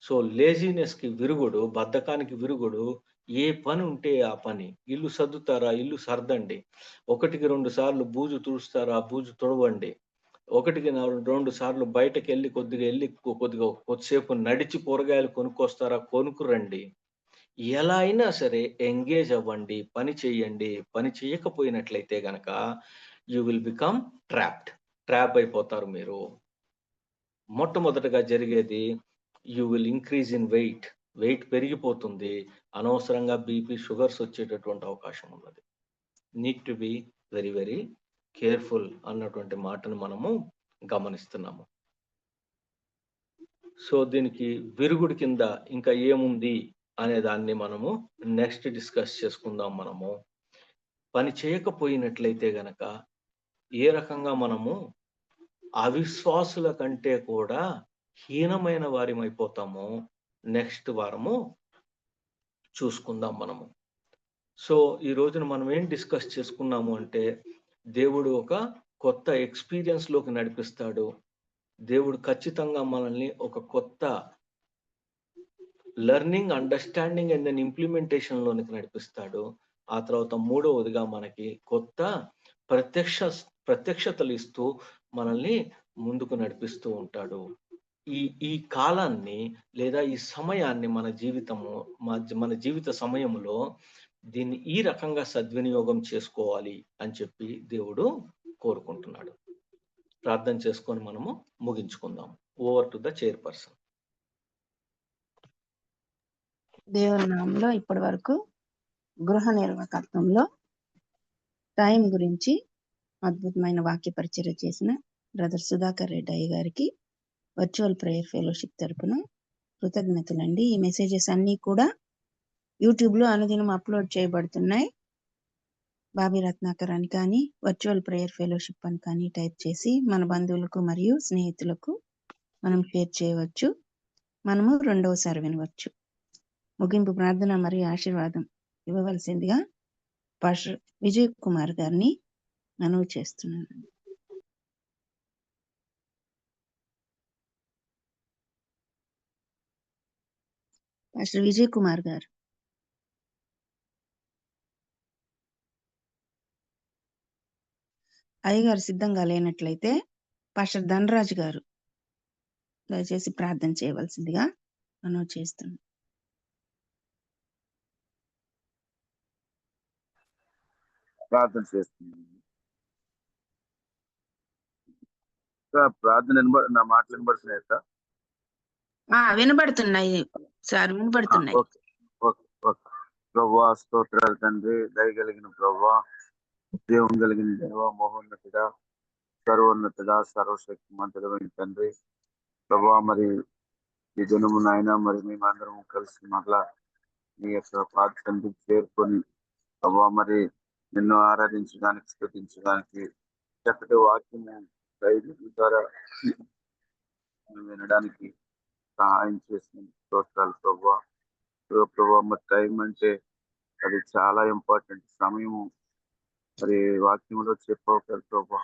సో లేజినెస్‌కి విరుగుడు, బద్ధకానికి విరుగుడు ఏ పని ఉంటే ఆ పని. ఇల్లు సర్దుతారా? ఇల్లు సర్దండి. 1కి 2 సార్లు బూజు తుడుస్తారా? బూజు తుడవండి. 1కి 2 సార్లు బయటకెళ్ళి కొద్దిగా కొద్దిసేపు నడిచి కూరగాయలు కొనుక్కొస్తారా? కొనుక్కురండి. ఎలా అయినా సరే ఎంగేజ్ అవ్వండి, పని చేయండి. పని చేయకపోయినట్లయితే గనక యూ విల్ బికమ్ ట్రాప్ అయిపోతారు మీరు. మొట్టమొదటగా జరిగేది you will increase in weight పెరిగిపోతుంది. అనవసరంగా బీపీ, షుగర్స్ వచ్చేటటువంటి అవకాశం ఉన్నది. Need to be very very careful అన్నటువంటి మాటను మనము గమనిస్తున్నాము. సో దీనికి విరుగుడు కింద ఇంకా ఏముంది అనే దాన్ని మనము నెక్స్ట్ డిస్కస్ చేసుకుందాం. మనము పని చేయకపోయినట్లయితే గనక ఏ రకంగా మనము అవిశ్వాసుల కంటే కూడా హీనమైన వారిమైపోతామో నెక్స్ట్ వారము చూసుకుందాం మనము. సో ఈ రోజున మనం ఏం డిస్కస్ చేసుకున్నాము అంటే, దేవుడు ఒక కొత్త ఎక్స్పీరియన్స్ లోకి నడిపిస్తాడు. దేవుడు ఖచ్చితంగా మనల్ని ఒక కొత్త learning, understanding and then implementation లోనికి నడిపిస్తాడు. ఆ తర్వాత మూడవదిగా మనకి కొత్త ప్రత్యక్షతలు ఇస్తూ మనల్ని ముందుకు నడిపిస్తూ ఉంటాడు. ఈ కాలాన్ని లేదా ఈ సమయాన్ని మన జీవిత సమయంలో దీన్ని ఈ రకంగా సద్వినియోగం చేసుకోవాలి అని చెప్పి దేవుడు కోరుకుంటున్నాడు. ప్రార్థన చేసుకొని మనము ముగించుకుందాం. Over to the chairperson. దేవుని నామంలో ఇప్పటి వరకు గృహ నిర్వాహకత్వంలో టైం గురించి అద్భుతమైన వాక్య పరిచర్య చేసిన బ్రదర్ సుధాకర్ రెడ్డి అయ్య గారికి వర్చువల్ ప్రేయర్ ఫెలోషిప్ తరపున కృతజ్ఞతలండి. ఈ మెసేజెస్ అన్నీ కూడా యూట్యూబ్లో అనుదినం అప్లోడ్ చేయబడుతున్నాయి. బాబీ రత్నాకర్ అని కానీ వర్చువల్ ప్రేయర్ ఫెలోషిప్ అని కానీ టైప్ చేసి మన బంధువులకు మరియు స్నేహితులకు మనం షేర్ చేయవచ్చు. మనము రెండవసారి వినవచ్చు. ముగింపు ప్రార్థన మరియు ఆశీర్వాదం ఇవ్వవలసిందిగా పాస్టర్ విజయ్ కుమార్ గారిని మనవి చేస్తున్నాను. పాస్టర్ విజయ్ కుమార్ గారు. అయ్యగారు సిద్ధంగా లేనట్లయితే పాస్టర్ ధనరాజు గారు దయచేసి ప్రార్థన చేయవలసిందిగా మనవి చేస్తున్నాం. ప్రార్థన చేస్తున్నాను. ప్రార్థన నా మాటలు వినబడుతున్నాయి సార్? వినబడుతున్నాయి సార్, వినబడుతున్నాయి. Okay okay okay. ప్రభువా స్తోత్రాలు తండ్రి, దయగలిగిన ప్రభువా, దేవుని కలిగిన దేవ, మహోన్నతుడా, సర్వోన్నతుడా, సర్వశక్తిమంతుడమైన తండ్రి ప్రభువా, మరి ఈ దినము నాయన మరి మేమందరం కలిసి మరలా మీ యొక్క పాఠశాలకు చేరుకొని ప్రభువా మరి నిన్ను ఆరాధించడానికి, స్తుతించడానికి, చక్కటి వాక్యము ద్వారా వినడానికి సహాయం చేసిన స్తోత్రాలు ప్రభువా. ప్రభువా మరి టైం అంటే అది చాలా ఇంపార్టెంట్. సమయము మరి వాక్యంలో చెప్పగలరు ప్రభా,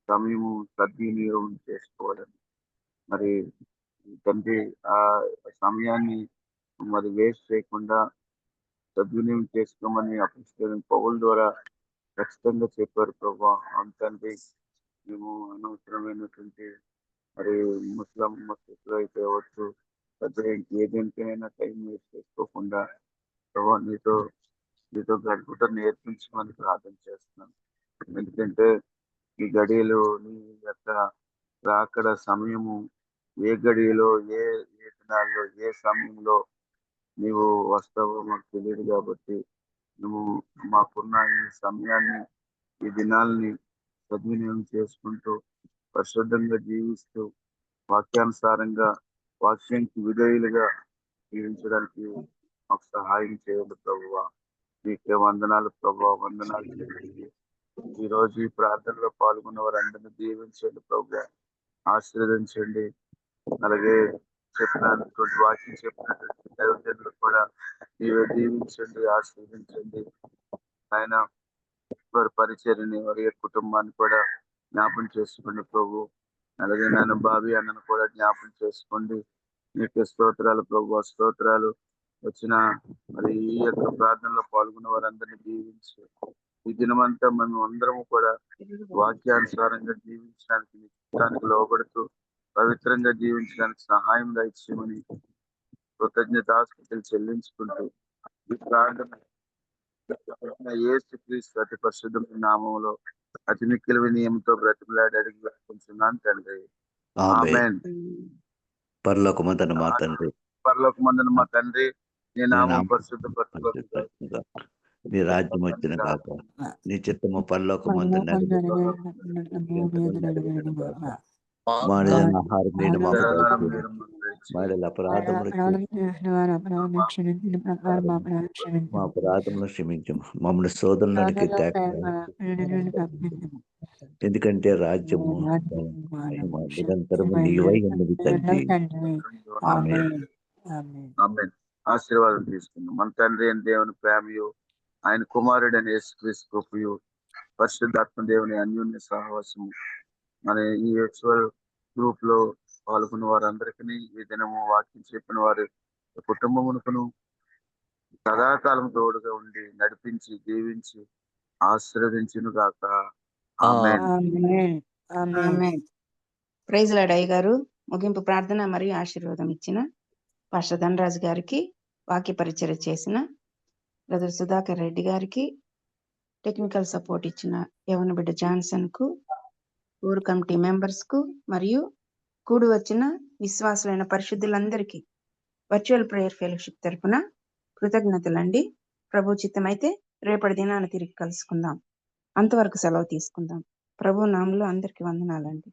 సమయము సద్వినియోగం చేసుకోవాలని. మరి తండ్రి ఆ సమయాన్ని మరి వేస్ట్ చేయకుండా సద్వినియోగం చేసుకోమని అపొస్తలుడైన పౌలు ద్వారా ఖచ్చితంగా చెప్పారు ప్రభా. తండ్రి మేము అనవసరమైనటువంటి మరి ముస్లింలు అయితే అవ్వచ్చు, పెద్ద ఏ దేనికైనా టైం వేస్ట్ చేసుకోకుండా ప్రభా నీతో గడుపుట నేర్పించమని ప్రార్థన చేస్తున్నాను. ఎందుకంటే ఈ గడియలో నీ యొక్క రాకడ సమయము ఏ గడియలో, ఏ దినాల్లో, ఏ సమయంలో నీవు వస్తావో మాకు తెలియదు. కాబట్టి నువ్వు మాకున్న ఈ సమయాన్ని, ఈ దినాల్ని సద్వినియోగం చేసుకుంటూ పరిశుద్ధంగా జీవిస్తూ వాక్యానుసారంగా వాక్యానికి విధేయులుగా జీవించడానికి మాకు సహాయం చేయండి ప్రభువా. నీకే వందనాలు ప్రభువా, వందనాలు చెల్లించి ఈ రోజు ఈ ప్రార్థనలో పాల్గొన్న వారందరినీ దీవించండి ప్రభువా, ఆశీర్వదించండి. అలాగే చెప్పినటువంటి వాక్యం చెప్పినటువంటి దైవజనులు కూడా నీవే దీవించండి, ఆశీర్వదించండి. ఆయన వారి పరిచర్ని, వారి కుటుంబాన్ని కూడా జ్ఞాపం చేసుకోండి ప్రభు. అలాగే నాన్న బాబీ అన్నను కూడా జ్ఞాపం చేసుకోండి. నీకు స్తోత్రాలు ప్రభు, స్తోత్రాలు. వచ్చిన మరి ఈ యొక్క ప్రార్థనలో పాల్గొన్న వారందరినీ దీవించి ఈ దినమంతా మేము అందరము కూడా వాక్యానుసారంగా జీవించడానికి, నిత్యానికి లోబడుతూ పవిత్రంగా జీవించడానికి సహాయం దయచేయమని కృతజ్ఞతాస్తుతులు చెల్లించుకుంటూ ఈ ప్రార్థన యేసుక్రీస్తు అతి పరిశుద్ధమైన నామములో అతి మిక్కిలి వినయంతో బ్రతిమలాడి అడిగి వేడుకుంటున్నాను తండ్రి. ఆమేన్. పరలోకమందున్న మా తండ్రి, పరలోకమందున్న మా తండ్రి, నీ నామం పరిశుద్ధపరచబడును, నీ రాజ్యం వచ్చిన కాక, నీ చిత్తము పరలోకమందు మాడిన ఆహారం నేను మాడల అపరాధములు మా అపరాధములు క్షమించము, మమ్మల్ని శోధనలోనికి ఎందుకంటే రాజ్యము నిరంతరము నీవై ఉన్నది తండ్రి. ఆమేన్. ఆమేన్. ఆశీర్వాదం తీసుకుందాం. మన తండ్రి అయిన దేవుని ప్రేమయు, ఆయన కుమారుడైన యేసుక్రీస్తు కృపయు, పరిశుద్ధాత్మ దేవుని అన్యోన్య సహవాసము మన ఈ వర్చువల్ గ్రూప్ లో పాల్గొన్న వారందరికీ ఈ దినము వాక్యం చెప్పిన వారి కుటుంబమునకును సదాకాలం తోడుగా ఉండి నడిపించి దీవించి ఆశీర్వదించును గాక. ఆమేన్. ఆమేన్. ప్రైజ్ లార్డ్ అయ్య గారు ముగింపు ప్రార్థన మరియు ఆశీర్వాదం ఇచ్చిన పాస్టర్ ధనరాజు గారికి, వాక్య పరిచర్య చేసిన బ్రదర్ సుధాకర్ రెడ్డి గారికి, టెక్నికల్ సపోర్ట్ ఇచ్చిన యవన బిడ్డ జాన్సన్ కు, ఊరు కమిటీ మెంబర్స్ కు మరియు కూడి వచ్చిన విశ్వాసులైన పరిశుద్ధులందరికీ వర్చువల్ ప్రేయర్ ఫెలోషిప్ తరపున కృతజ్ఞతలండి. ప్రభు చిత్తమైతే రేపటి దినాన్ని తిరిగి కలుసుకుందాం. అంతవరకు సెలవు తీసుకుందాం. ప్రభు నామంలో అందరికీ వందనాలండి.